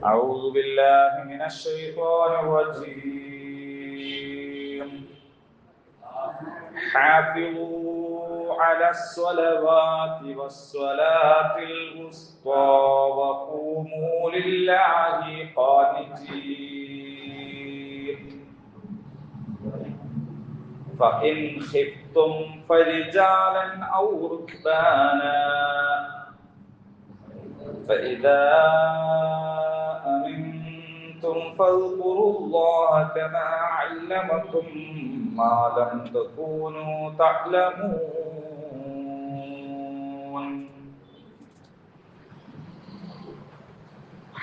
أعوذ بالله من الشيطان الرجيم حافظوا على الصلوات والصلاة الوسطى وقوموا لله قانتين فإن خفتم فرجالا أو ركبانا فإذا أمنتم فاذكروا الله كما علمكم ما لم تكونوا تعلمون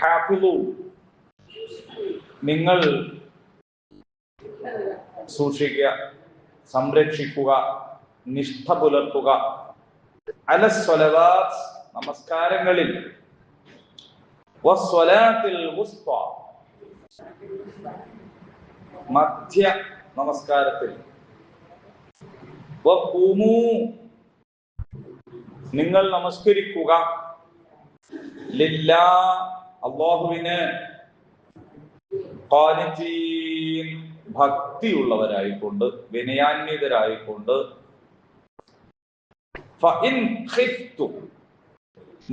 حافظوا നിങ്ങൾ സൂക്ഷിക്കുക, സംരക്ഷിക്കുക, നിഷ്ഠ പുലർത്തുക അലസ്വലവാത്ത് നമസ്കാരങ്ങളിൽ, വസ്വലാത്തിൽ വുസ്ത മധ്യ നമസ്കാരത്തിൽ, വഖൂമൂ നിങ്ങൾ നമസ്കരിക്കുക, ലില്ലാ അല്ലാഹുവിന്, ഖാനിതീൻ ഭക്തിയുള്ളവരായിക്കൊണ്ട്, വിനയാന്വിതരായിക്കൊണ്ട്, ഫഇൻ ഖിഫ്തും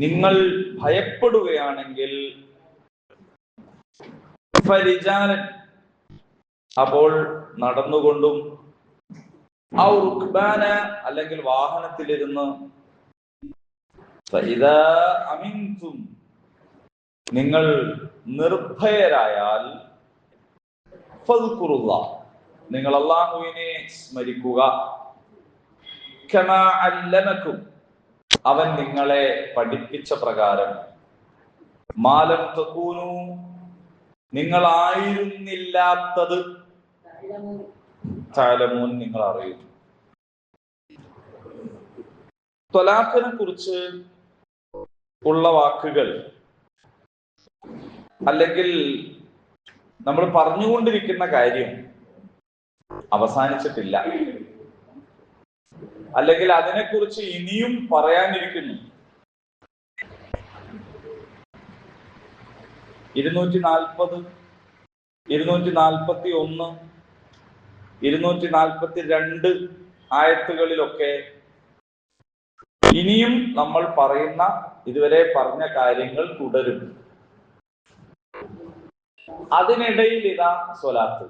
നിങ്ങൾ ഭയപ്പെടുകയാണെങ്കിൽ, ഫരിജാലൻ അപ്പോൾ നടന്നുകൊണ്ടും, ഔ റുക്ബാന അല്ലെങ്കിൽ വാഹനത്തിലിരുന്ന്, ഫഇദാ അമിൻതും നിങ്ങൾ നിർഭയരായാൽ, ഫദ്കുറുല്ലാഹ് നിങ്ങൾ അല്ലാഹുവിനെ സ്മരിക്കുക, കമാ അല്ലമക്കും അവൻ നിങ്ങളെ പഠിപ്പിച്ച പ്രകാരം, മാലം തകൂനു നിങ്ങളായിരുന്നില്ലാത്തത്, തഅലമൂൻ നിങ്ങൾ അറിയുന്നു. ത്വലാഖിനെ കുറിച്ച് ഉള്ള വാക്കുകൾ അല്ലെങ്കിൽ നമ്മൾ പറഞ്ഞുകൊണ്ടിരിക്കുന്ന കാര്യം അവസാനിച്ചിട്ടില്ല, അല്ലെങ്കിൽ അതിനെക്കുറിച്ച് ഇനിയും പറയാനിരിക്കുന്നു. 240, 241, 242 ആയത്തുകളിലൊക്കെ ഇനിയും നമ്മൾ പറയുന്ന, ഇതുവരെ പറഞ്ഞ കാര്യങ്ങൾ തുടരും. അതിനിടയിൽ ഇതാ സ്വലാത്ത്.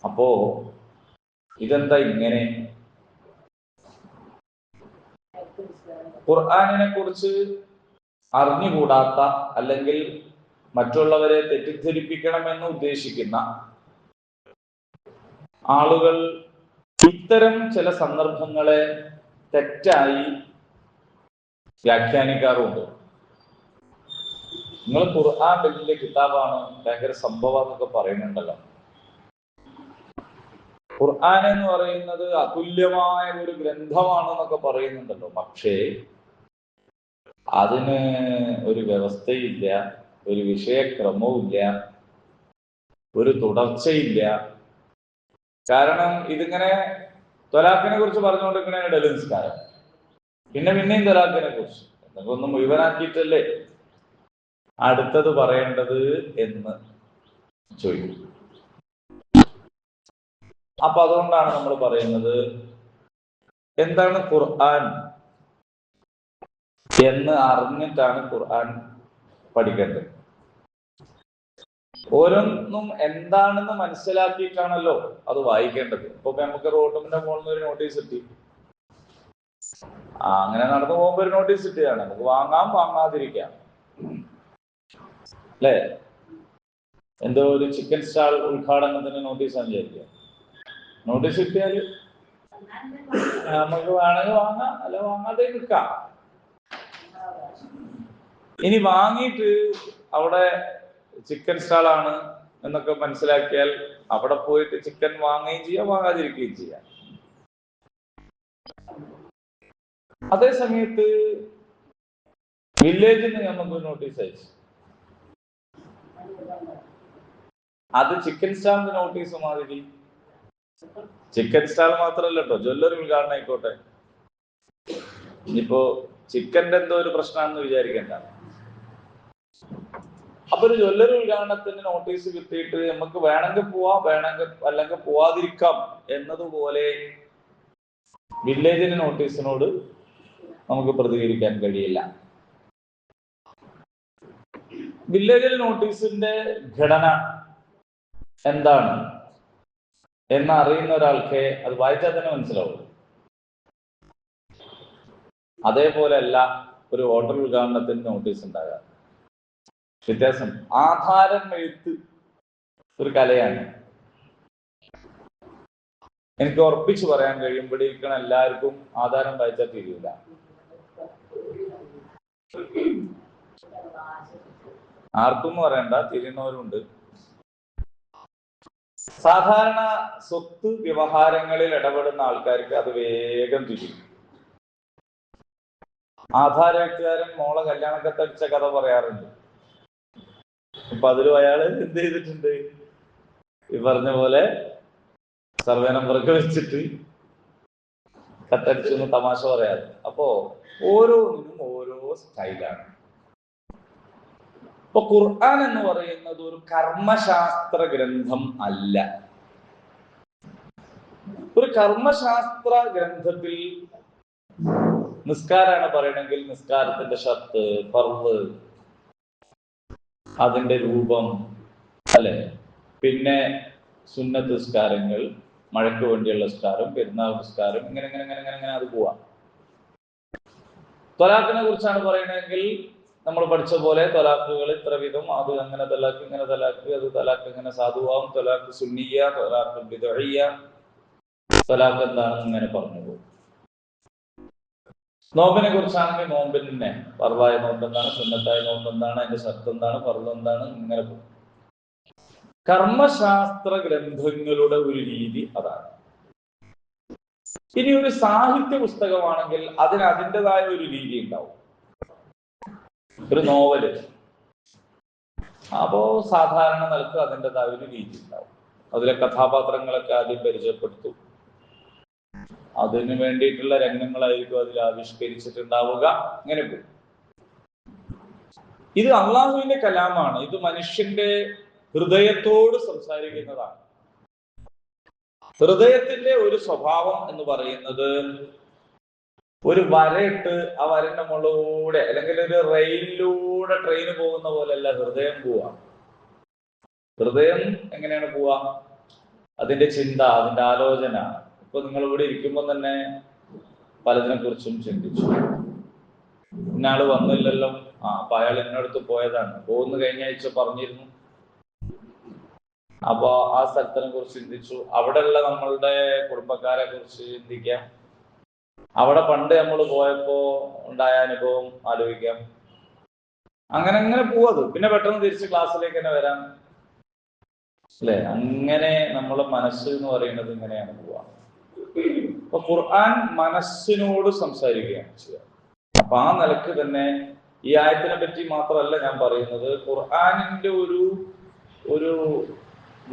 അപ്പോ ഇതെന്താ ഇങ്ങനെ? ഖുർആനിനെ കുറിച്ച് അറിഞ്ഞുകൂടാത്ത, അല്ലെങ്കിൽ മറ്റുള്ളവരെ തെറ്റിദ്ധരിപ്പിക്കണമെന്ന് ഉദ്ദേശിക്കുന്ന ആളുകൾ ഇത്തരം ചില സന്ദർഭങ്ങളെ തെറ്റായി വ്യാഖ്യാനിക്കാറുണ്ട്. നിങ്ങൾ ഖുർആൻ വലിയ കിതാബാണ്, ഭയങ്കര സംഭവം എന്നൊക്കെ പറയുന്നുണ്ടല്ലോ. ഖുർആൻ എന്ന് പറയുന്നത് അതുല്യമായ ഒരു ഗ്രന്ഥമാണെന്നൊക്കെ പറയുന്നുണ്ടല്ലോ. പക്ഷേ അതിന് ഒരു വ്യവസ്ഥയില്ല, ഒരു വിഷയക്രമവുമില്ല, ഒരു തുടർച്ചയില്ല. കാരണം ഇതിങ്ങനെ ത്വലാഖിനെ കുറിച്ച് പറഞ്ഞുകൊണ്ടിരിക്കണ ഡെലി നിസ്കാരം, പിന്നെയും ത്വലാഖിനെ കുറിച്ച് എന്തൊക്കെ ഒന്ന് മുഴുവനാക്കിയിട്ടല്ലേ അടുത്തത് പറയേണ്ടത് എന്ന് ചോദിക്കും. അപ്പൊ അതുകൊണ്ടാണ് നമ്മൾ പറയുന്നത്, എന്താണ് ഖുർആൻ എന്ന് അറിഞ്ഞിട്ടാണ് ഖുർആൻ പഠിക്കേണ്ടത്. ഓരോന്നും എന്താണെന്ന് മനസ്സിലാക്കിയിട്ടാണല്ലോ അത് വായിക്കേണ്ടത്. ഇപ്പൊ നമുക്ക് റോഡിന്റെ മുകളിൽ നിന്ന് ഒരു നോട്ടീസ് കിട്ടി, അങ്ങനെ നടന്നു പോകുമ്പോ ഒരു നോട്ടീസ് കിട്ടിയതാണ്. നമുക്ക് വാങ്ങാം, വാങ്ങാതിരിക്കാം, അല്ലേ? എന്തോ ഒരു ചിക്കൻ സ്റ്റാൾ ഉദ്ഘാടനത്തിന് നോട്ടീസാണ് വിചാരിക്കുക. നോട്ടീസ് കിട്ടിയാല് നമുക്ക് വേണമെങ്കിൽ വാങ്ങാം, അല്ല വാങ്ങാതെ നിൽക്കാം. ഇനി വാങ്ങിയിട്ട് അവിടെ ചിക്കൻ സ്റ്റാളാണ് എന്നൊക്കെ മനസ്സിലാക്കിയാൽ അവിടെ പോയിട്ട് ചിക്കൻ വാങ്ങുകയും ചെയ്യാം, വാങ്ങാതിരിക്കുകയും ചെയ്യാം. അതേ സമയത്ത് വില്ലേജിൽ നിന്ന് നമുക്ക് നോട്ടീസ് അയച്ചു, അത് ചിക്കൻ സ്റ്റാളിന്റെ നോട്ടീസ് മാതിരി. ചിക്കൻ സ്റ്റാൾ മാത്രമല്ല കേട്ടോ, ജ്വല്ലറി ഉദ്ഘാടനം ആയിക്കോട്ടെ. ഇനിയിപ്പോ ചിക്കന്റെ എന്തോ ഒരു പ്രശ്നമാണെന്ന് വിചാരിക്കണ്ട, അപ്പൊ ഒരു ജ്വല്ലറി ഉദ്ഘാടനത്തിന് നോട്ടീസ് കിട്ടിയിട്ട് നമുക്ക് വേണമെങ്കിൽ പോവാം, വേണമെങ്കിൽ അല്ലെങ്കിൽ പോവാതിരിക്കാം എന്നതുപോലെ വില്ലേജിന് നോട്ടീസിനോട് നമുക്ക് പ്രതികരിക്കാൻ കഴിയില്ല. വില്ലേജിൽ നോട്ടീസിന്റെ ഘടന എന്താണ് എന്ന് അറിയുന്ന ഒരാൾക്ക് അത് വായിച്ചാൽ തന്നെ മനസ്സിലാവും. അതേപോലെ അല്ല ഒരു ഹോട്ടൽ ഉദ്ഘാടനത്തിന് നോട്ടീസ് ഉണ്ടാകാം. വ്യത്യാസം. ആധാരം എഴുത്ത് ഒരു കലയാണ്. എനിക്ക് ഉറപ്പിച്ചു പറയാൻ കഴിയും, ഇവിടെ ഇരിക്കണ എല്ലാവർക്കും ആധാരം വായിച്ചാൽ തിരിയില്ല. ആർക്കും പറയണ്ട, തിരിയുന്നവരുണ്ട്. സാധാരണ സ്വത്ത് വ്യവഹാരങ്ങളിൽ ഇടപെടുന്ന ആൾക്കാർക്ക് അത് വേഗം തിരിയും. ആധാരക്കാരൻ മോളെ കല്യാണക്കത്തടിച്ച കഥ പറയാറുണ്ട്. അപ്പൊ അതിലും അയാൾ എന്ത് ചെയ്തിട്ടുണ്ട്? ഈ പറഞ്ഞ പോലെ സർവേ നമ്പറൊക്കെ വെച്ചിട്ട് കത്തടിച്ചു എന്ന് തമാശ പറയാറ്. അപ്പോ ഓരോന്നിനും ഓരോ സ്റ്റൈലാണ്. ഇപ്പൊ ഖുർആൻ എന്ന് പറയുന്നത് ഒരു കർമ്മശാസ്ത്ര ഗ്രന്ഥം അല്ല. ഒരു കർമ്മശാസ്ത്ര ഗ്രന്ഥത്തിൽ നിസ്കാരാണ് പറയണമെങ്കിൽ നിസ്കാരത്തിന്റെ ഷർത്ത്, ഫർള്, അതിന്റെ രൂപം, അല്ലെ, പിന്നെ സുന്നത്ത് നിസ്കാരങ്ങൾ, മഴയ്ക്ക് വേണ്ടിയുള്ള നിസ്കാരം, പെരുന്നാൾ നിസ്കാരം, ഇങ്ങനെ ഇങ്ങനെ ഇങ്ങനെ ഇങ്ങനെ ഇങ്ങനെ അത് പോവാം. ത്വലാഖിനെ കുറിച്ചാണ് പറയണമെങ്കിൽ നമ്മൾ പഠിച്ച പോലെ ത്വലാഖുകൾ ഇത്ര വിധം, അത് അങ്ങനെ തലാഖ്, ഇങ്ങനെ തലാഖ്, അത് തലാഖ് ഇങ്ങനെ സാധുവാകും, ത്വലാഖ് സുന്നിയ, ത്വലാഖ് ബിദ്അയ്യ, ത്വലാഖ് എന്താണെന്ന് ഇങ്ങനെ പറഞ്ഞു പോകും. നോമ്പിനെ കുറിച്ചാണെങ്കിൽ നോമ്പിനെ ഫർളായ നോമ്പ് എന്താണ്, സുന്നത്തായ നോമ്പ് എന്താണ്, അതിന്റെ ശർത്ത് എന്താണ്, ഫർള് എന്താണ്, ഇങ്ങനെ പോകും. കർമ്മശാസ്ത്ര ഗ്രന്ഥങ്ങളുടെ ഒരു രീതി അതാണ്. ഇനി ഒരു സാഹിത്യ പുസ്തകമാണെങ്കിൽ അതിന് അതിൻ്റെതായ ഒരു രീതി ഉണ്ടാവും. ഒരു നോവല്, അപ്പോ സാധാരണ നിലക്ക് അതിൻ്റെതായ ഒരു രീതി ഉണ്ടാവും. അതിലെ കഥാപാത്രങ്ങളൊക്കെ ആദ്യം പരിചയപ്പെടുത്തും, അതിനു വേണ്ടിയിട്ടുള്ള രംഗങ്ങളായിരിക്കും അതിൽ ആവിഷ്കരിച്ചിട്ടുണ്ടാവുക, ഇങ്ങനെ പോകും. ഇത് അള്ളാഹുവിന്റെ കലാമാണ്. ഇത് മനുഷ്യന്റെ ഹൃദയത്തോട് സംസാരിക്കുന്നതാണ്. ഹൃദയത്തിന്റെ ഒരു സ്വഭാവം എന്ന് പറയുന്നത് ഒരു വരയിട്ട് ആ വരന്റെ മുകളിലൂടെ, അല്ലെങ്കിൽ ഒരു റെയിലിലൂടെ ട്രെയിൻ പോകുന്ന പോലെയല്ല ഹൃദയം പോവാ. ഹൃദയം എങ്ങനെയാണ് പോവാ? അതിന്റെ ചിന്ത, അതിന്റെ ആലോചന. ഇപ്പൊ നിങ്ങൾ ഇവിടെ ഇരിക്കുമ്പോൾ തന്നെ പലതിനെ കുറിച്ചും ചിന്തിച്ചു. ഇന്നാള് വന്നില്ലല്ലോ, അപ്പൊ അയാൾ എന്നടുത്ത് പോയതാണ്, പോകുന്ന കഴിഞ്ഞ ആഴ്ച പറഞ്ഞിരുന്നു, അപ്പൊ ആ സ്ഥലത്തിനെ കുറിച്ച് ചിന്തിച്ചു. അവിടെയുള്ള നമ്മളുടെ കുടുംബക്കാരെ കുറിച്ച് ചിന്തിക്കാം. അവിടെ പണ്ട് നമ്മൾ പോയപ്പോ ഉണ്ടായ അനുഭവം ആലോചിക്കാം. അങ്ങനെ അങ്ങനെ പോവത്. പിന്നെ പെട്ടെന്ന് തിരിച്ച് ക്ലാസ്സിലേക്ക് തന്നെ വരാം, അല്ലെ? അങ്ങനെ നമ്മളെ മനസ്സ് എന്ന് പറയുന്നത് ഇങ്ങനെയാണ് പോവാ. അപ്പൊ ഖുർആൻ മനസ്സിനോട് സംസാരിക്കുകയാണ് ചെയ്യുക. അപ്പൊ ആ നിലക്ക് തന്നെ ഈ ആയത്തിനെ പറ്റി മാത്രമല്ല ഞാൻ പറയുന്നത്, ഖുർആനിന്റെ ഒരു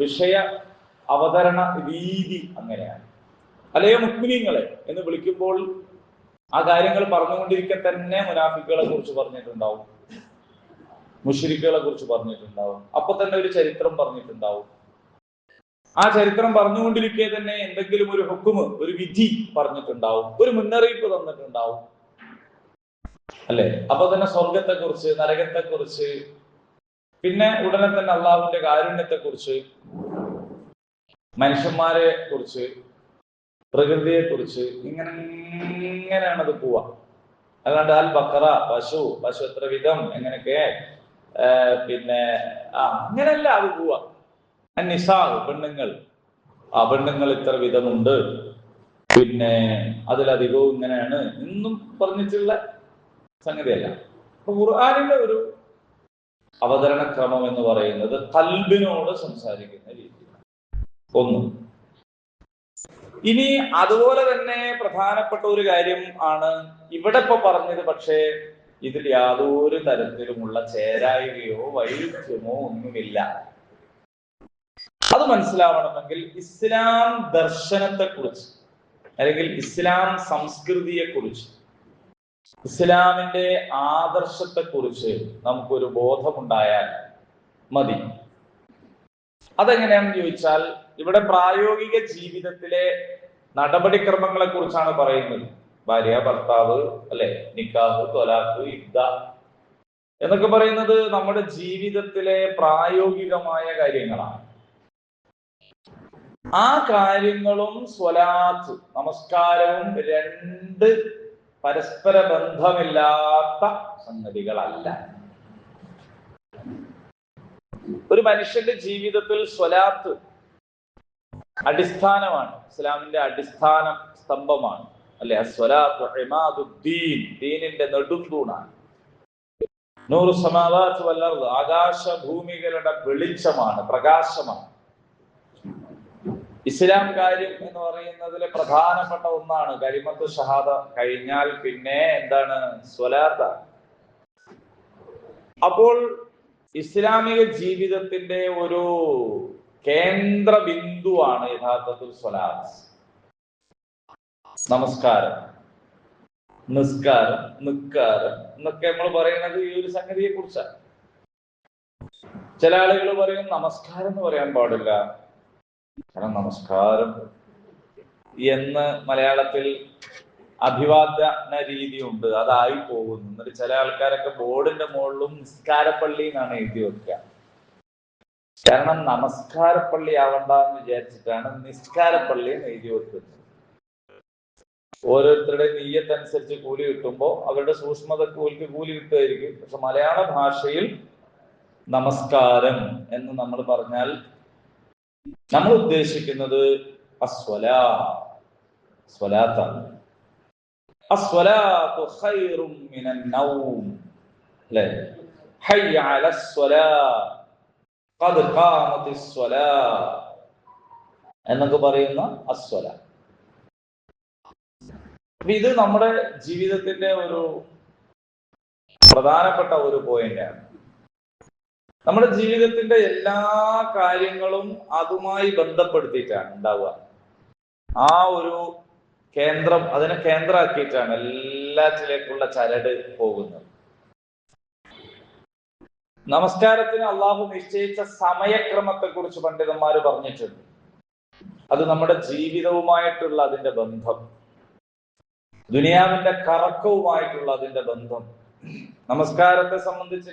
വിഷയ അവതരണ രീതി അങ്ങനെയാണ്. അല്ലയോ മുഅ്മിനീങ്ങളെ എന്ന് വിളിക്കുമ്പോൾ ആ കാര്യങ്ങൾ പറഞ്ഞുകൊണ്ടിരിക്കെ തന്നെ മുനാഫിക്കുകളെ കുറിച്ച് പറഞ്ഞിട്ടുണ്ടാവും, മുശ്രിക്കുകളെ കുറിച്ച് പറഞ്ഞിട്ടുണ്ടാവും, അപ്പൊ തന്നെ ഒരു ചരിത്രം പറഞ്ഞിട്ടുണ്ടാവും. ആ ചരിത്രം പറഞ്ഞുകൊണ്ടിരിക്കെ തന്നെ എന്തെങ്കിലും ഒരു ഹുക്മ്, ഒരു വിധി പറഞ്ഞിട്ടുണ്ടാവും, ഒരു മുന്നറിയിപ്പ് തന്നിട്ടുണ്ടാവും, അല്ലെ? അപ്പൊ തന്നെ സ്വർഗത്തെ കുറിച്ച്, നരകത്തെ കുറിച്ച്, പിന്നെ ഉടനെ തന്നെ അള്ളാഹുവിന്റെ കാരുണ്യത്തെ കുറിച്ച്, മനുഷ്യന്മാരെ കുറിച്ച്, പ്രകൃതിയെ കുറിച്ച്, ഇങ്ങനെയാണ് അത് പോവാ. അല്ലാണ്ട് അൽ ബക്കറ, പശു എത്ര വിധം, എങ്ങനെയൊക്കെ, പിന്നെ അങ്ങനെയല്ല അത് പോവാ. നിസാ, പെണ്ണുങ്ങൾ, പെണ്ണുങ്ങൾ ഇത്ര വിധമുണ്ട്, പിന്നെ അതിലധികവും ഇങ്ങനെയാണ് എന്നും പറഞ്ഞിട്ടുള്ള സംഗതിയല്ല. അപ്പൊ ഖുർആനിന്റെ ഒരു അവതരണ ക്രമം എന്ന് പറയുന്നത് ഖൽബിനോട് സംസാരിക്കുന്ന രീതിയാണ് ഒന്ന്. ഇനി അതുപോലെ തന്നെ പ്രധാനപ്പെട്ട ഒരു കാര്യം ആണ് ഇവിടെ ഇപ്പൊ പറഞ്ഞത്. പക്ഷേ ഇതിൽ യാതൊരു തരത്തിലുമുള്ള ചേരായികയോ വൈരുദ്ധ്യമോ ഒന്നുമില്ല. അത് മനസ്സിലാവണമെങ്കിൽ ഇസ്ലാം ദർശനത്തെ കുറിച്ച് അല്ലെങ്കിൽ ഇസ്ലാം സംസ്കൃതിയെ കുറിച്ച് ഇസ്ലാമിന്റെ ആദർശത്തെ കുറിച്ച് നമുക്കൊരു ബോധമുണ്ടായാൽ മതി. അതെങ്ങനെയാണെന്ന് ചോദിച്ചാൽ, ഇവിടെ പ്രായോഗിക ജീവിതത്തിലെ നടപടിക്രമങ്ങളെ കുറിച്ചാണ് പറയുന്നത്. ഭാര്യ, ഭർത്താവ്, അല്ലെ, നിക്കാഹ്, ത്വലാഖ്, ഇദ്ദ എന്നൊക്കെ പറയുന്നത് നമ്മുടെ ജീവിതത്തിലെ പ്രായോഗികമായ കാര്യങ്ങളാണ്. ആ കാര്യങ്ങളും സ്വലാത്ത്, നമസ്കാരവും രണ്ട് പരസ്പര ബന്ധമില്ലാത്ത സംഗതികളല്ല. ഒരു മനുഷ്യന്റെ ജീവിതത്തിൽ സ്വലാത്ത് അടിസ്ഥാനമാണ്, ഇസ്ലാമിന്റെ അടിസ്ഥാന സ്തംഭമാണ്, അല്ലെ. അസ്വലാത്തു ഇമാദുദ്ദീൻ, ദീനിന്റെ നെടുംതൂണാണ്. നൂറു സമാവാത്ത് വൽ അർദ്, ആകാശ ഭൂമികളുടെ വെളിച്ചമാണ്, പ്രകാശമാണ്. ഇസ്ലാം കാര്യം എന്ന് പറയുന്നതിലെ പ്രധാനപ്പെട്ട ഒന്നാണ് കലിമത്ത് ഷഹാദ. കഴിഞ്ഞാൽ പിന്നെ എന്താണ്? സ്വലാത്ത്. അപ്പോൾ ഇസ്ലാമിക ജീവിതത്തിന്റെ ഒരു കേന്ദ്ര ബിന്ദുവാണ് യഥാർത്ഥത്തിൽ സ്വലാത്ത്. നമസ്കാരം, നിസ്കാരം, നിക്കാരം എന്നൊക്കെ നമ്മൾ പറയുന്നത് ഈ ഒരു സംഗതിയെ കുറിച്ചാണ്. ചില ആളുകൾ പറയും നമസ്കാരം എന്ന് പറയാൻ പാടില്ല, കാരണം നമസ്കാരം എന്ന് മലയാളത്തിൽ അഭിവാദന രീതിയുണ്ട്, അതായി പോകുന്നു. എന്നിട്ട് ചില ആൾക്കാരൊക്കെ ബോർഡിന്റെ മുകളിലും നിസ്കാരപ്പള്ളി എന്നാണ് എഴുതി വെക്കുക. കാരണം നമസ്കാരപ്പള്ളി ആവണ്ടെന്ന് വിചാരിച്ചിട്ടാണ് നിസ്കാരപ്പള്ളി എന്ന് എഴുതി വെക്കുന്നത്. ഓരോരുത്തരുടെ നീയത്തനുസരിച്ച് കൂലി കിട്ടുമ്പോൾ അവരുടെ സൂക്ഷ്മതക്ക് കൂലി കിട്ടുമായിരിക്കും. പക്ഷെ മലയാള ഭാഷയിൽ നമസ്കാരം എന്ന് നമ്മൾ പറഞ്ഞാൽ നമ്മൾ ഉദ്ദേശിക്കുന്നത് സ്വലാത്താണ്. അസ്വലാത്തു ഖൈറും മിനൻ നൗം, അല്ലേ? ഹയ്യ അലസ്വലാ, ഖദ് ഖാമത്തിസ്വലാ എന്നൊക്കെ പറയുന്ന അസ്വല. ഇത് നമ്മുടെ ജീവിതത്തിന്റെ ഒരു പ്രധാനപ്പെട്ട ഒരു പോയിന്റാണ്. നമ്മുടെ ജീവിതത്തിന്റെ എല്ലാ കാര്യങ്ങളും അതുമായി ബന്ധപ്പെടുത്തിയിട്ടാണ് ഉണ്ടാവുക. ആ ഒരു കേന്ദ്രം, അതിനെ കേന്ദ്രമാക്കിയിട്ടാണ് എല്ലാറ്റിലേക്കുള്ള ചരട് പോകുന്നത്. നമസ്കാരത്തിന് അള്ളാഹു നിശ്ചയിച്ച സമയക്രമത്തെ കുറിച്ച് പണ്ഡിതന്മാർ പറഞ്ഞിട്ടുണ്ട്. അത് നമ്മുടെ ജീവിതവുമായിട്ടുള്ള അതിന്റെ ബന്ധം, ദുനിയാവിന്റെ കറക്കവുമായിട്ടുള്ള അതിന്റെ ബന്ധം. നമസ്കാരത്തെ സംബന്ധിച്ച്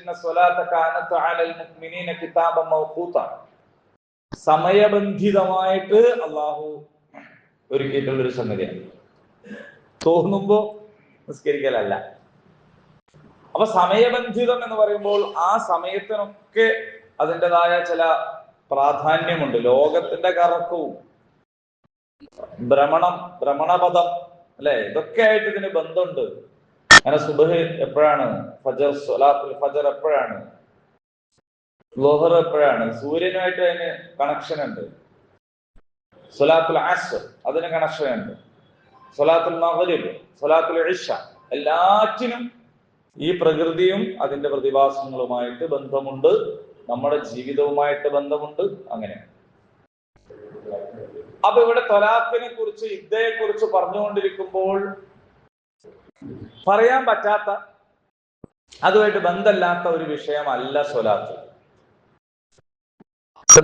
സമയബന്ധിതമായിട്ട് അള്ളാഹു ഒരുക്കിയിട്ടുള്ളൊരു സംഗതിയാണ്. തോന്നുമ്പോ നിസ്കരിക്കലല്ല. അപ്പൊ സമയബന്ധിതം എന്ന് പറയുമ്പോൾ ആ സമയത്തിനൊക്കെ അതിൻ്റെതായ ചില പ്രാധാന്യമുണ്ട്. ലോകത്തിന്റെ കറക്കവും ഭ്രമണപഥം, അല്ലെ, ഇതൊക്കെ ആയിട്ട് ഇതിന് ബന്ധമുണ്ട്. അങ്ങനെ സുബ്ഹ് എപ്പോഴാണ്, സ്വലാത്തുൽ ഫജർ എപ്പോഴാണ്, ളുഹർ എപ്പോഴാണ്, സൂര്യനുമായിട്ട് അതിന് കണക്ഷൻ ഉണ്ട്. സ്വലാത്തുൽ അസ്ർ അതിന് കണക്ഷൻ ഉണ്ട്. സ്വലാത്തുൽ മഗ്രിബ്, സ്വലാത്തുൽ ഇശ, എല്ലാറ്റിനും ഈ പ്രകൃതിയും അതിന്റെ പ്രതിഭാസങ്ങളുമായിട്ട് ബന്ധമുണ്ട്, നമ്മുടെ ജീവിതവുമായിട്ട് ബന്ധമുണ്ട്. അങ്ങനെ അപ്പൊ ഇവിടെ ത്വലാഖിനെ കുറിച്ച്, ഇദ്ദയെ കുറിച്ച് പറഞ്ഞുകൊണ്ടിരിക്കുമ്പോൾ പറയാൻ പറ്റാത്ത, അതുമായിട്ട് ബന്ധമില്ലാത്ത ഒരു വിഷയമല്ല സ്വലാത്ത്.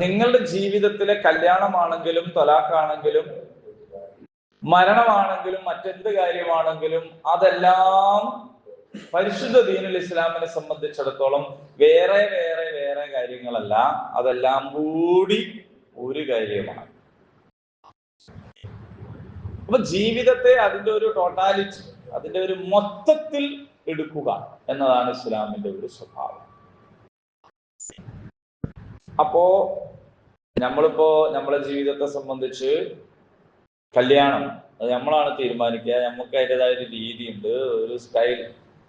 നിങ്ങളുടെ ജീവിതത്തിലെ കല്യാണമാണെങ്കിലും ത്വലാഖാണെങ്കിലും മരണമാണെങ്കിലും മറ്റെന്ത് കാര്യമാണെങ്കിലും അതെല്ലാം പരിശുദ്ധ ദീനുൽ ഇസ്ലാമിനെ സംബന്ധിച്ചിടത്തോളം വേറെ വേറെ വേറെ കാര്യങ്ങളല്ല, അതെല്ലാം കൂടി ഒരു കാര്യമാണ്. അപ്പൊ ജീവിതത്തെ അതിന്റെ ഒരു ടോട്ടാലിറ്റി, അതിന്റെ ഒരു മൊത്തത്തിൽ എടുക്കുക എന്നതാണ് ഇസ്ലാമിന്റെ ഒരു സ്വഭാവം. അപ്പോ നമ്മളിപ്പോ നമ്മളെ ജീവിതത്തെ സംബന്ധിച്ച് കല്യാണം അത് നമ്മളാണ് തീരുമാനിക്കുക. നമുക്ക് അതിൻ്റെതായ ഒരു രീതിയുണ്ട്, ഒരു സ്റ്റൈൽ,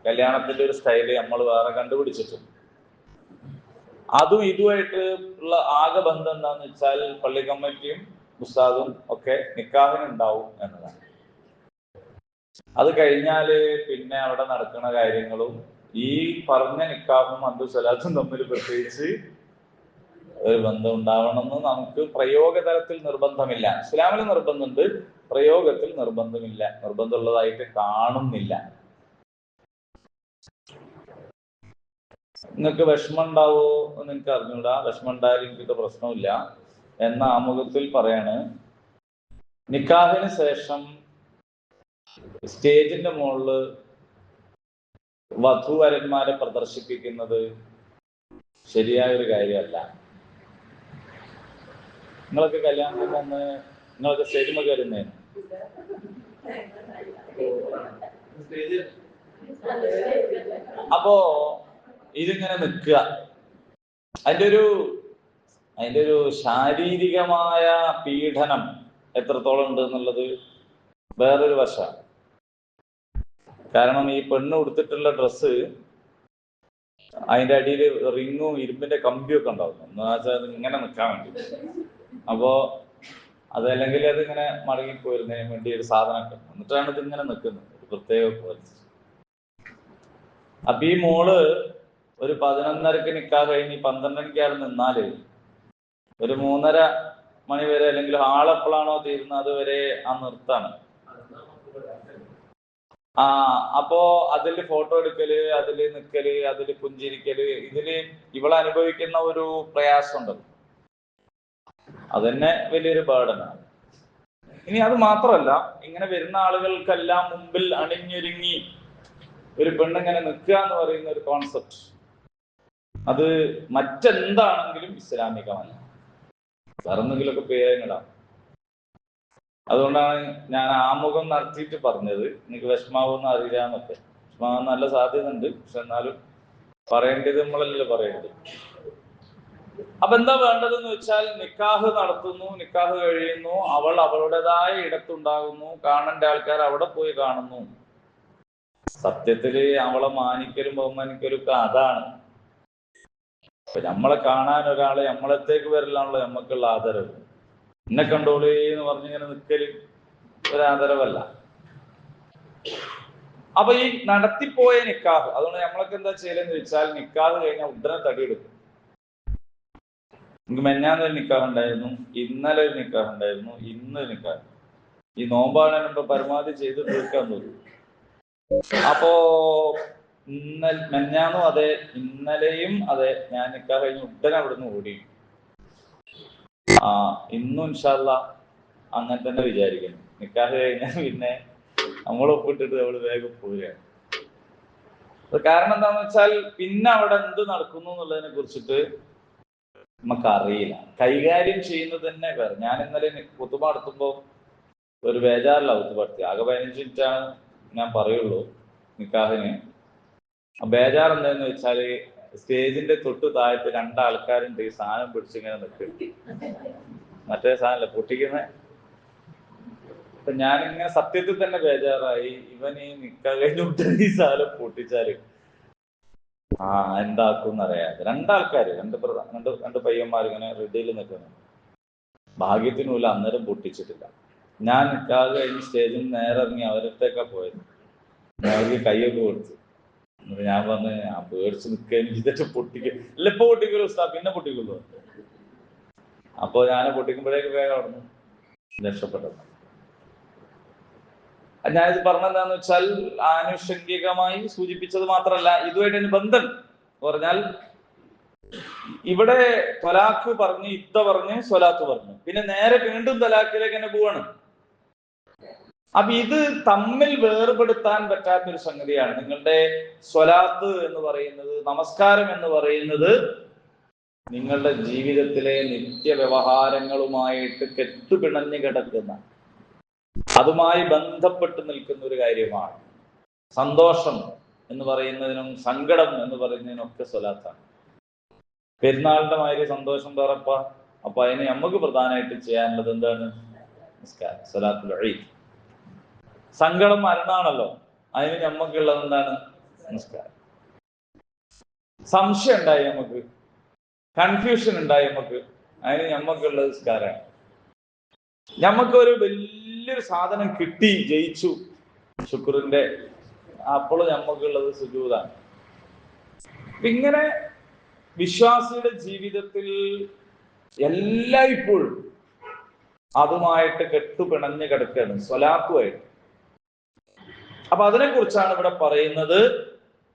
കല്യാണത്തിന്റെ ഒരു സ്റ്റൈല് നമ്മൾ വേറെ കണ്ടുപിടിച്ചിട്ടുണ്ട്. അതും ഇതുമായിട്ട് ഉള്ള ആകെ ബന്ധം എന്താന്ന് വെച്ചാൽ പള്ളി കമ്മിറ്റിയും ഉസ്താദും ഒക്കെ നിക്കാഹിനുണ്ടാവും എന്നതാണ്. അത് കഴിഞ്ഞാല് പിന്നെ അവിടെ നടക്കുന്ന കാര്യങ്ങളും ഈ പറഞ്ഞ നിക്കാഹും അന്തു സ്വലാത്തും തമ്മിൽ പ്രത്യേകിച്ച് ഒരു ബന്ധം ഉണ്ടാവണമെന്ന് നമുക്ക് പ്രയോഗതലത്തിൽ നിർബന്ധമില്ല. ഇസ്ലാമിൽ നിർബന്ധമുണ്ട്, പ്രയോഗത്തിൽ നിർബന്ധമില്ല, നിർബന്ധമുള്ളതായിട്ട് കാണുന്നില്ല. നിങ്ങൾക്ക് വിഷമം ഉണ്ടാവോ എന്ന് എനിക്ക് അറിഞ്ഞൂടാ. വിഷമം ഉണ്ടായാലും എനിക്കിട്ട് പ്രശ്നമില്ല എന്ന ആമുഖത്തിൽ പറയാണ്, നിക്കാഹിന് ശേഷം സ്റ്റേജിന്റെ മുകളില് വധുവരന്മാരെ പ്രദർശിപ്പിക്കുന്നത് ശരിയായ ഒരു കാര്യമല്ല. നിങ്ങളൊക്കെ കല്യാണത്തിൽ വന്ന് നിങ്ങളൊക്കെ സ്റ്റേജിൽ കയറുന്നേ, അപ്പോ ഇതിങ്ങനെ നിൽക്കുക, അതിന്റെ ഒരു ശാരീരികമായ പീഡനം എത്രത്തോളം ഉണ്ട് എന്നുള്ളത് വേറൊരു വശമാണ്. കാരണം ഈ പെണ്ണ് കൊടുത്തിട്ടുള്ള ഡ്രസ്സ് അതിന്റെ അടിയിൽ റിങ്ങും ഇരുമ്പിന്റെ കമ്പിയൊക്കെ ഉണ്ടാവും, എന്ന് വെച്ചാൽ ഇങ്ങനെ നിൽക്കാൻ വേണ്ടി. അപ്പോ അതല്ലെങ്കിൽ അതിങ്ങനെ മടങ്ങിപ്പോയിരുന്നതിന് വേണ്ടി ഒരു സാധനമൊക്കെ, എന്നിട്ടാണ് ഇതിങ്ങനെ നിൽക്കുന്നത് ഒരു പ്രത്യേക പോലെ. അപ്പൊ ഈ മോള് ഒരു 11:30 നിക്കാ കഴിഞ്ഞ് 12 നിന്നാല് ഒരു 3:30 മണി വരെ, അല്ലെങ്കിൽ ആളെപ്പോഴാണോ തീരുന്നത് അതുവരെ ആ നിർത്താണ്. അപ്പോ അതില് ഫോട്ടോ എടുക്കല്, അതില് നിക്കല്, അതില് പുഞ്ചിരിക്കല്, ഇതില് ഇവളനുഭവിക്കുന്ന ഒരു പ്രയാസം ഉണ്ടല്ലോ, അതന്നെ വലിയൊരു ബേർഡനാണ്. ഇനി അത് മാത്രമല്ല, ഇങ്ങനെ വരുന്ന ആളുകൾക്കെല്ലാം മുമ്പിൽ അണിഞ്ഞൊരുങ്ങി ഒരു പെണ്ണിങ്ങനെ നിൽക്കുക എന്ന് പറയുന്ന ഒരു കോൺസെപ്റ്റ്, അത് മറ്റെന്താണെങ്കിലും ഇസ്ലാമികമല്ല. വേറെന്തെങ്കിലുമൊക്കെ പേരിടാം. അതുകൊണ്ടാണ് ഞാൻ ആമുഖം നടത്തിയിട്ട് പറഞ്ഞത് എനിക്ക് വിഷമാവെന്ന് അറിയില്ല എന്നൊക്കെ. വിഷമാവാൻ നല്ല സാധ്യത ഉണ്ട്, പക്ഷെ എന്നാലും പറയേണ്ടത് നമ്മളല്ലല്ലോ പറയേണ്ടത്. അപ്പൊ എന്താ വേണ്ടതെന്ന് വെച്ചാൽ, നിക്കാഹ് നടത്തുന്നു, നിക്കാഹ് കഴിയുന്നു, അവൾ അവളുടേതായ ഇടത്തുണ്ടാകുന്നു, കാണേണ്ട ആൾക്കാർ അവിടെ പോയി കാണുന്നു. സത്യത്തില് അവളെ മാനിക്കലും ബഹുമാനിക്കലും ഒക്കെ അതാണ്. അപ്പൊ നമ്മളെ കാണാൻ ഒരാളെ നമ്മളത്തേക്ക് വരലാണല്ലോ നമ്മക്കുള്ള ആദരവ്. എന്നെ കണ്ടോളേ എന്ന് പറഞ്ഞിങ്ങനെ നിൽക്കല് ഒരാദരവല്ല. അപ്പൊ ഈ നടത്തിപ്പോയ നിക്കാഹ്, അതുകൊണ്ട് നമ്മളൊക്കെ എന്താ ചെയ്യലെന്ന് വെച്ചാൽ, നിക്കാഹ് കഴിഞ്ഞാൽ ഉടനെ തടിയെടുക്കും. നമുക്ക് മെഞ്ഞാന്നൊരു നിക്കാഹ് ഉണ്ടായിരുന്നു, ഇന്നലെ ഒരു നിക്കാഹ് ഉണ്ടായിരുന്നു, ഇന്ന് നിക്കാഹ്. ഈ നോമ്പാണ് പരമാവധി ചെയ്ത് തീർക്കാൻ തോന്നും. അപ്പോ മെഞ്ഞാന്നും അതെ, ഇന്നലെയും അതെ, ഞാൻ നിക്കാഹ് കഴിഞ്ഞ് ഉടനെ അവിടുന്ന് ഓടി. ഇന്നും ഇൻഷാ അല്ലാഹ് അങ്ങനെ തന്നെ വിചാരിക്കുന്നു. നിക്കാഹ് കഴിഞ്ഞാൽ പിന്നെ നമ്മൾ ഒപ്പിട്ടിട്ട് അവള് വേഗം പോവുകയാണ്. കാരണം എന്താന്ന് വെച്ചാൽ, പിന്നെ അവിടെ എന്ത് നടക്കുന്നു എന്നുള്ളതിനെ കുറിച്ചിട്ട് നമുക്കറിയില്ല. കൈകാര്യം ചെയ്യുന്നത് തന്നെ വേറെ. ഞാൻ ഇന്നലെ കുത്തുബ നടത്തുമ്പോ ഒരു ബേജാറില്ല കുത്തുബടത്തി. ആകെ 15 മിനിറ്റാണ് ഞാൻ പറയുള്ളൂ നിക്കാഹിന്. ബേജാർ എന്താന്ന് വെച്ചാല്, സ്റ്റേജിന്റെ തൊട്ട് താഴത്ത് 2 ആൾക്കാരുണ്ട് ഈ സാധനം പിടിച്ചിങ്ങനെ നിൽക്കും. മറ്റേ സാധനല്ല പൊട്ടിക്കുന്ന. അപ്പൊ ഞാനിങ്ങനെ സത്യത്തിൽ തന്നെ ബേജാറായി, ഇവൻ ഈ നിക്കാഹ് കഴിഞ്ഞിട്ട് ഈ സാധനം പൊട്ടിച്ചാല് എന്താക്കും അറിയാതെ. 2 ആൾക്കാര്, രണ്ട് പയ്യന്മാർ ഇങ്ങനെ റെഡിയിൽ നിൽക്കുന്നു. ഭാഗ്യത്തിനുമില്ല അന്നേരം പൊട്ടിച്ചിട്ടില്ല. ഞാൻ നിക്കാഹ് കഴിഞ്ഞ് സ്റ്റേജിൽ നേരെ ഇറങ്ങി അവരത്തേക്കാ പോയത്. അവർക്ക് കൈയൊക്കെ കൊടുത്തു. എന്നിട്ട് ഞാൻ പറഞ്ഞ്, പേടിച്ച് നിൽക്കുക, എനിക്ക് ഇതൊക്കെ പൊട്ടിക്കും. അല്ല ഇപ്പൊ പൊട്ടിക്കുള്ളൂ ഉസ്താദ്, പിന്നെ പൊട്ടിക്കുള്ളൂ. അപ്പൊ ഞാൻ പൊട്ടിക്കുമ്പോഴേക്ക് വേഗം അവിടുന്ന് രക്ഷപ്പെട്ടത്. ഞാനിത് പറഞ്ഞെന്താന്ന് വെച്ചാൽ, ആനുഷംഗികമായി സൂചിപ്പിച്ചത് മാത്രമല്ല, ഇതുമായിട്ട് ബന്ധം പറഞ്ഞാൽ, ഇവിടെ ത്വലാഖ് പറഞ്ഞ്, ഇദ്ദ പറഞ്ഞ്, സ്വലാത്ത് പറഞ്ഞു, പിന്നെ നേരെ വീണ്ടും തലാഖിലേക്ക് തന്നെ പോവാണ്. അപ്പൊ ഇത് തമ്മിൽ വേർപെടുത്താൻ പറ്റാത്തൊരു സംഗതിയാണ്. നിങ്ങളുടെ സ്വലാത്ത് എന്ന് പറയുന്നത്, നമസ്കാരം എന്ന് പറയുന്നത് നിങ്ങളുടെ ജീവിതത്തിലെ നിത്യവ്യവഹാരങ്ങളുമായിട്ട് കെട്ടുപിണഞ്ഞു കിടക്കുന്ന, അതുമായി ബന്ധപ്പെട്ട് നിൽക്കുന്ന ഒരു കാര്യമാണ്. സന്തോഷം എന്ന് പറയുന്നതിനും സങ്കടം എന്ന് പറയുന്നതിനും ഒക്കെ സ്വലാത്താണ്. പെരുന്നാളിന്റെ മാതിരി സന്തോഷം വേറപ്പ. അപ്പൊ അതിന് നമുക്ക് പ്രധാനമായിട്ട് ചെയ്യാനുള്ളത് എന്താണ്? നിസ്കാരം, സ്വലാത്തുൽ ഈദ്. സങ്കടം മരണാണല്ലോ, അതിന് നമുക്കുള്ളത് എന്താണ്? നിസ്കാരം. സംശയം ഉണ്ടായി നമുക്ക്, കൺഫ്യൂഷൻ ഉണ്ടായി നമുക്ക്, അതിന് നമുക്കുള്ളത് നിസ്കാരമാണ്. നമുക്കൊരു വലിയൊരു സാധനം കിട്ടി, ജയിച്ചു, ശുക്രിന്റെ, അപ്പോൾ നമുക്കുള്ളത് സുജൂദാണ്. ഇങ്ങനെ വിശ്വാസിയുടെ ജീവിതത്തിൽ എല്ലായ്പ്പോഴും അതുമായിട്ട് കെട്ടുപിണഞ്ഞു കിടക്കുകയാണ്, സ്വലാത്തുമായിട്ട്. അപ്പൊ അതിനെ കുറിച്ചാണ് ഇവിടെ പറയുന്നത്.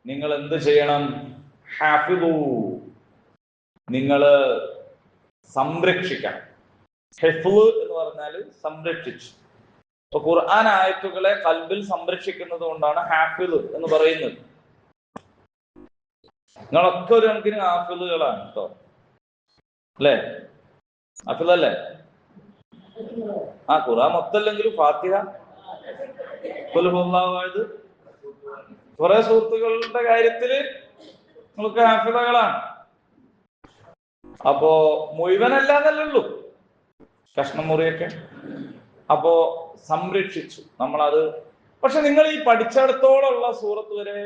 നിങ്ങൾ എന്ത് ചെയ്യണം? ഹാഫിദു, നിങ്ങള് സംരക്ഷിക്കണം. ഹിഫ്ള് എന്ന് പറഞ്ഞാൽ സംരക്ഷിച്ചു. അപ്പൊ ഖുർആൻ ആയത്തുകളെ ഖൽബിൽ സംരക്ഷിക്കുന്നത് കൊണ്ടാണ് ഹാഫിദ് എന്ന് പറയുന്നത്. നിങ്ങളൊക്കെ ഒരു കണക്കിന് ഹാഫിദുകളാണ് കേട്ടോ, അല്ലേ? ഹാഫിദല്ലേ? ഖുർആൻ മൊത്തല്ലെങ്കിലും ഫാത്തിഹ ആയത് കുറെ സുഹൃത്തുക്കളുടെ കാര്യത്തില് നിങ്ങൾക്ക് ഹാഫിദകളാണ്. അപ്പോ മുഴുവനല്ല എന്നല്ലുള്ളൂ, കഷ്ണം മുറിയൊക്കെ. അപ്പോ സംരക്ഷിച്ചു നമ്മളത്. പക്ഷെ നിങ്ങൾ ഈ പഠിച്ചിടത്തോളമുള്ള സൂറത്ത് വരെ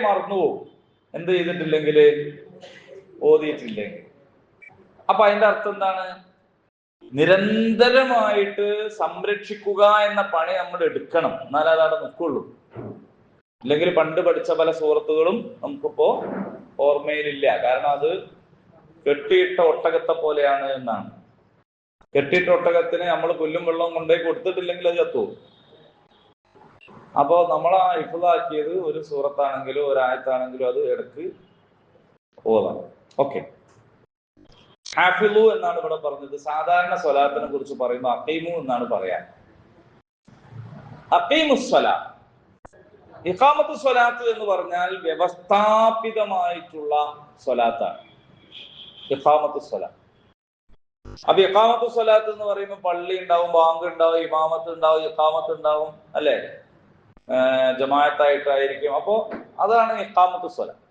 മറന്നുപോകും, എന്ത് ചെയ്തിട്ടില്ലെങ്കിൽ, ഓതിയിട്ടില്ലെങ്കിൽ. അപ്പൊ അതിന്റെ അർത്ഥം എന്താണ്? നിരന്തരമായിട്ട് സംരക്ഷിക്കുക എന്ന പണി നമ്മൾ എടുക്കണം, എന്നാലേ അതവിടെ നിൽക്കുള്ളൂ. ഇല്ലെങ്കിൽ പണ്ട് പഠിച്ച പല സൂറത്തുകളും നമുക്കിപ്പോ ഓർമ്മയിലില്ല. കാരണം അത് കെട്ടിയിട്ട ഒട്ടകത്തെ പോലെയാണ് എന്നാണ്. കെട്ടിയിട്ട ഒട്ടകത്തിന് നമ്മൾ പുല്ലും വെള്ളവും കൊണ്ടുപോയി കൊടുത്തിട്ടില്ലെങ്കിൽ അത് ചത്തുപോകും. അപ്പോ നമ്മളാ ഹിഫ്ളാക്കിയത് ഒരു സൂറത്താണെങ്കിലും ഒരായത്താണെങ്കിലും അത് ഇടക്ക് ഓതാം. ഓക്കെ, ഹാഫിളു എന്നാണ് ഇവിടെ പറഞ്ഞത്. സാധാരണ സ്വലാത്തിനെ കുറിച്ച് പറയുമ്പോൾ അഖീമു എന്നാണ് പറയാൻ. അഖീമുസ്സലാ, ഇഖാമത്തു സ്വലാത്ത് എന്ന് പറഞ്ഞാൽ വ്യവസ്ഥാപിതമായിട്ടുള്ള സ്വലാത്താണ് ഇഖാമത്തു സ്വലാത്ത്. അപ്പൊ ഇഖാമത്തു സ്വലാത്ത് എന്ന് പറയുമ്പോൾ പള്ളി ഉണ്ടാവും, ബാങ്ക് ഉണ്ടാവും, ഇമാമത്ത് ഉണ്ടാവും, ഇഖാമത്ത് ഉണ്ടാവും, അല്ലെ? ജമാഅത്തായിട്ടായിരിക്കും. അപ്പോ അതാണ് ഇഖാമത്തു സ്വലാത്ത്.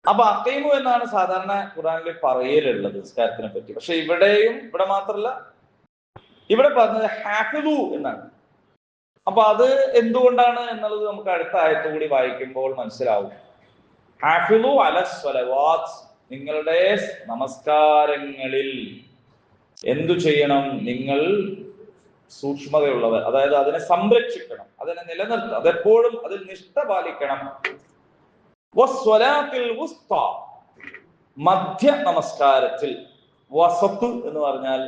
അപ്പൊ അഖീമു എന്നാണ് സാധാരണ ഖുർആനിൽ പറയലുള്ളത് നിസ്കാരത്തിനെ പറ്റി. പക്ഷെ ഇവിടെ മാത്രല്ല, ഇവിടെ പറഞ്ഞത് ഹാഫിളു എന്നാണ്. അപ്പൊ അത് എന്തുകൊണ്ടാണ് എന്നുള്ളത് നമുക്ക് അടുത്ത ആയത്ത് കൂടി വായിക്കുമ്പോൾ മനസ്സിലാവും. ഹാഫിളു അലസ് സ്വലവാത്ത്, നിങ്ങളുടെ നമസ്കാരങ്ങളിൽ എന്തു ചെയ്യണം? നിങ്ങൾ സൂക്ഷ്മതയുള്ളവർ, അതായത് അതിനെ സംരക്ഷിക്കണം, അതിനെ നിലനിർത്തണം, അതെപ്പോഴും അതിൽ നിഷ്ഠ പാലിക്കണം. മധ്യ നമസ്കാരത്തിൽ, വസത്ത് എന്ന് പറഞ്ഞാൽ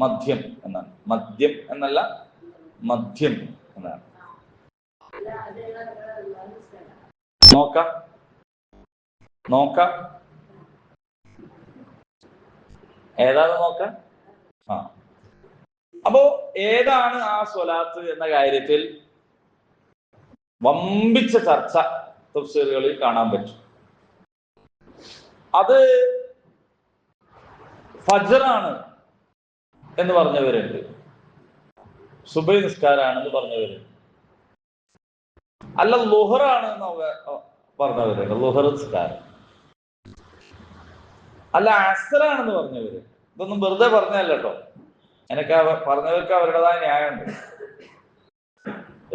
മധ്യം എന്നാണ്. മദ്യം എന്നല്ല, മധ്യം എന്നാണ്. നോക്കാം ഏതാന്ന് നോക്കാം. അപ്പോ ഏതാണ് ആ സ്വലാത്ത് എന്ന കാര്യത്തിൽ വമ്പിച്ച ചർച്ച തഫ്സീറുകളിൽ കാണാൻ പറ്റും. അത് ഫജ്റാണ് എന്ന് പറഞ്ഞവരുണ്ട്, സുബഹി നിസ്കാരാണെന്ന് പറഞ്ഞവരുണ്ട്, അല്ല ളുഹറാണ് എന്ന് പറഞ്ഞവരുണ്ട്, ളുഹർ നിസ്കാരം, അല്ല അസ്റാണെന്ന് പറഞ്ഞവര്. ഇതൊന്നും വെറുതെ പറഞ്ഞല്ല കേട്ടോ, എനിക്ക് പറഞ്ഞവർക്ക് അവരുടേതായ ന്യായമുണ്ട്.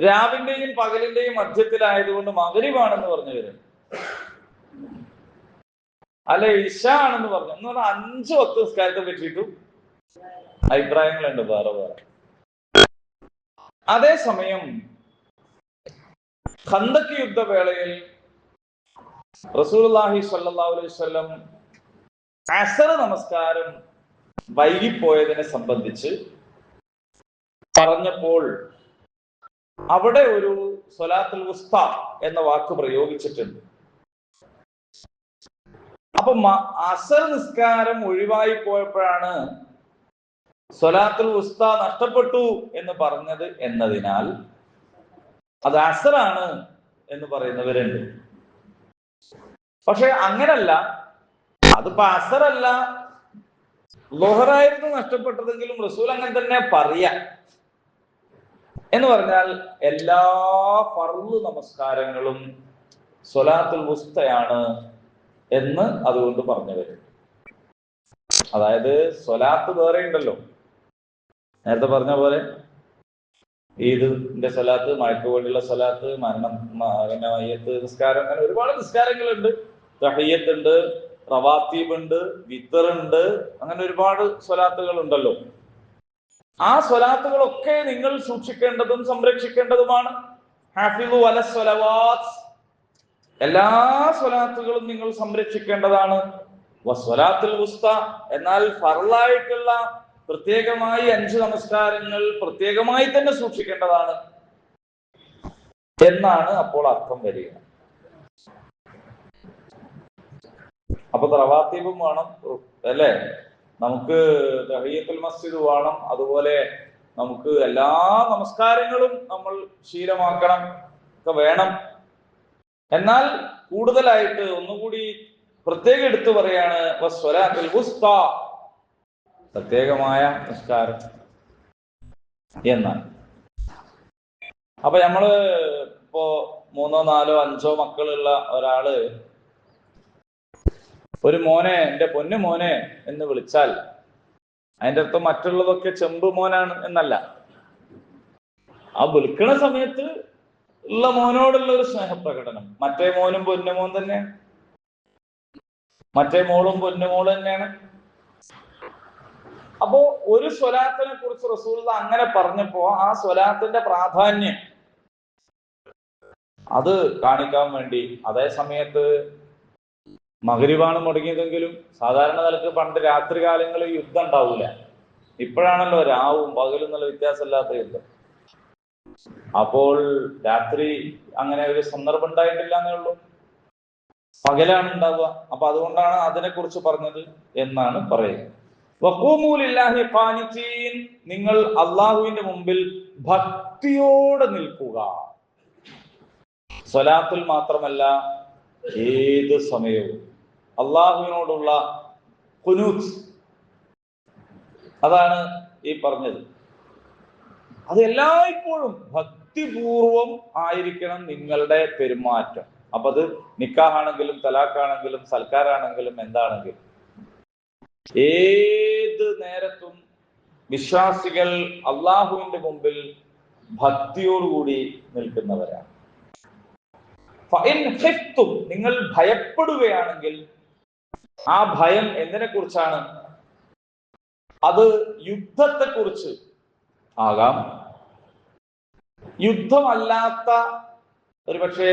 രാവിന്റെയും പകലിന്റെയും മധ്യത്തിലായതുകൊണ്ട് മഗ്രിബാണെന്ന് പറഞ്ഞവര്, അല്ല ഇശ ആണെന്ന് പറഞ്ഞു. എന്ന് പറഞ്ഞാൽ 5 വക്ത് നിസ്കാരത്തെ പറ്റിയിട്ടും അഭിപ്രായങ്ങളുണ്ട് വേറെ വേറെ. അതേസമയം ഖന്ദഖ് യുദ്ധവേളയിൽ റസൂലുള്ളാഹി സ്വല്ലല്ലാഹു അലൈഹി വസല്ലം അസ്ർ നമസ്കാരം വൈകിപ്പോയതിനെ സംബന്ധിച്ച് പറഞ്ഞപ്പോൾ അവിടെ ഒരു സ്വലാത്തുൽ വുസ്ത എന്ന വാക്ക് പ്രയോഗിച്ചിട്ടുണ്ട്. അപ്പൊ അസ്ർ നിസ്കാരം ഒഴിവായി പോയപ്പോഴാണ് സ്വലാത്തുൽ വുസ്ത നഷ്ടപ്പെട്ടു എന്ന് പറഞ്ഞത് എന്നതിനാൽ അത് അസ്റാണ് എന്ന് പറയുന്നവരുണ്ട്. പക്ഷെ അങ്ങനല്ല, അതിപ്പോ അസ്റല്ല, ളുഹറായിരുന്നു നഷ്ടപ്പെട്ടതെങ്കിലും റസൂൽ അങ്ങനെ തന്നെ പറയാ. എന്ന് പറഞ്ഞാൽ എല്ലാ ഫർള് നമസ്കാരങ്ങളും സ്വലാത്തുൽ വുസ്തയാണ് എന്ന് അതുകൊണ്ട് പറഞ്ഞവര്. അതായത് സ്വലാത്ത് വേറെ ഉണ്ടല്ലോ, നേരത്തെ പറഞ്ഞ പോലെ ഈദിന്റെ സ്വലാത്ത്, മഴയ്ക്ക് വേണ്ടിയുള്ള സ്വലാത്ത്, മയ്യത്ത് നിസ്കാരം, അങ്ങനെ ഒരുപാട് നിസ്കാരങ്ങളുണ്ട്. തഹിയ്യത്ത് ഉണ്ട്, റവാത്തീബ് ഉണ്ട്, വിത്തർ ഉണ്ട്, അങ്ങനെ ഒരുപാട് സ്വലാത്തുകൾ ഉണ്ടല്ലോ. ആ സ്വലാത്തുകളൊക്കെ നിങ്ങൾ സൂക്ഷിക്കേണ്ടതും സംരക്ഷിക്കേണ്ടതുമാണ്. ഹാഫിളു അലസ് സ്വലവാത്ത്, എല്ലാ സ്വലാത്തുകളും നിങ്ങൾ സംരക്ഷിക്കേണ്ടതാണ്. വസ്വലാത്തുൽ വുസ്ത, എന്നാൽ ഫർളായിട്ടുള്ള പ്രത്യേകമായി 5 നമസ്കാരങ്ങൾ പ്രത്യേകമായി തന്നെ സൂക്ഷിക്കേണ്ടതാണ് എന്നാണ് അപ്പോൾ അർത്ഥം വരിക. അപ്പൊ റവാത്തീബും വേണം അല്ലേ, നമുക്ക് തഹിയ്യത്തുൽ മസ്ജിദ് വേണം, അതുപോലെ നമുക്ക് എല്ലാ നമസ്കാരങ്ങളും നമ്മൾ ശീലമാക്കണം ഒക്കെ വേണം. എന്നാൽ കൂടുതലായിട്ട് ഒന്നുകൂടി പ്രത്യേകം എടുത്തു പറയാണ് വസ്വലാത്തുൽ വുസ്താ, പ്രത്യേകമായ നിസ്കാരം എന്നാണ്. അപ്പൊ നമ്മള് ഇപ്പോ 3, 4, 5 മക്കളുള്ള ഒരാള് ഒരു മോനെ, എന്റെ പൊന്നു മോനെ എന്ന് വിളിച്ചാൽ അതിന്റെ അർത്ഥം മറ്റുള്ളതൊക്കെ ചെമ്പ് മോനാണ് എന്നല്ല. ആ വിളിക്കണ സമയത്ത് ഉള്ള മോനോടുള്ള ഒരു സ്നേഹപ്രകടനം. മറ്റേ മോനും പൊന്നുമോൻ തന്നെയാണ്, മറ്റേ മോളും പൊന്നുമോൾ തന്നെയാണ്. അപ്പോ ഒരു സ്വലാത്തിനെ കുറിച്ച് റസൂൽ അങ്ങനെ പറഞ്ഞപ്പോ ആ സ്വലാത്തിന്റെ പ്രാധാന്യം അത് കാണിക്കാൻ വേണ്ടി, അതേ സമയത്ത് മഗ്‌രിബാണ് മുടങ്ങിയതെങ്കിലും സാധാരണ നിലക്ക് പണ്ട് രാത്രി കാലങ്ങളിൽ യുദ്ധം ഉണ്ടാവൂല. ഇപ്പോഴാണല്ലോ രാവും പകലും എന്നുള്ള വ്യത്യാസമില്ലാത്ത യുദ്ധം. അപ്പോൾ രാത്രി അങ്ങനെ ഒരു സന്ദർഭം ഉണ്ടായിട്ടില്ല എന്നേ ഉള്ളൂ, പകലാണ് ഉണ്ടാവുക. അപ്പൊ അതുകൊണ്ടാണ് അതിനെ കുറിച്ച് പറഞ്ഞത് എന്നാണ് പറയുന്നത്. വഖൂമൂ ലില്ലാഹി ഖാനിതീൻ, നിങ്ങൾ അള്ളാഹുവിന്റെ മുമ്പിൽ ഭക്തിയോടെ നിൽക്കുക. സ്വലാത്തിൽ മാത്രമല്ല, ഏത് സമയവും അള്ളാഹുവിനോടുള്ള ഖുനൂത്ത്, അതാണ് ഈ പറഞ്ഞത്. അത് എല്ലായ്പ്പോഴും ഭക്തിപൂർവം ആയിരിക്കണം നിങ്ങളുടെ പെരുമാറ്റം. അപ്പൊ അത് നിക്കാഹാണെങ്കിലും തലാഖാണെങ്കിലും സൽക്കാരാണെങ്കിലും എന്താണെങ്കിലും ഏത് നേരത്തും വിശ്വാസികൾ അള്ളാഹുവിന്റെ മുമ്പിൽ ഭക്തിയോടുകൂടി നിൽക്കുന്നവരാണ്. നിങ്ങൾ ഭയപ്പെടുകയാണെങ്കിൽ, ആ ഭയം എന്തിനെ കുറിച്ചാണ്? അത് യുദ്ധത്തെ കുറിച്ച് ആകാം, യുദ്ധമല്ലാത്ത ഒരുപക്ഷെ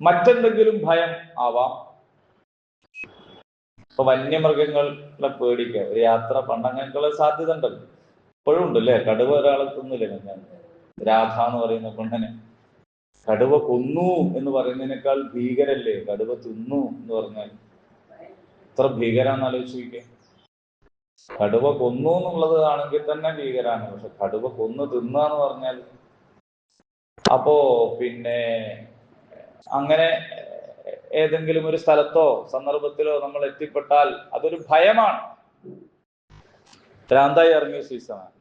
മറ്റെന്തെങ്കിലും ഭയം ആവാം. ഇപ്പൊ വന്യമൃഗങ്ങളെ പേടിക്കുക, ഒരു യാത്ര പണ്ടങ്ങൾക്കുള്ള സാധ്യത ഉണ്ടല്ലോ, ഇപ്പോഴും ഉണ്ട് അല്ലേ. കടുവ ഒരാളെ തിന്നില്ലേ, ഞാൻ രാധ എന്ന് പറയുന്ന പെണ്ണനെ കടുവ കൊന്നു എന്ന് പറയുന്നതിനേക്കാൾ ഭീകരല്ലേ കടുവ തിന്നു എന്ന് പറഞ്ഞാൽ? എത്ര ഭീകരാന്ന് ആലോചിക്കുക. കടുവ കൊന്നു എന്നുള്ളത് ആണെങ്കിൽ തന്നെ ഭീകരാണ്, പക്ഷെ കടുവ കൊന്നു തിന്നാന്ന് പറഞ്ഞാൽ, അപ്പോ പിന്നെ അങ്ങനെ ഏതെങ്കിലും ഒരു സ്ഥലത്തോ സന്ദർഭത്തിലോ നമ്മൾ എത്തിപ്പെട്ടാൽ അതൊരു ഭയമാണ്. ഭ്രാന്തായി ഇറങ്ങിയ സീസണാണ്,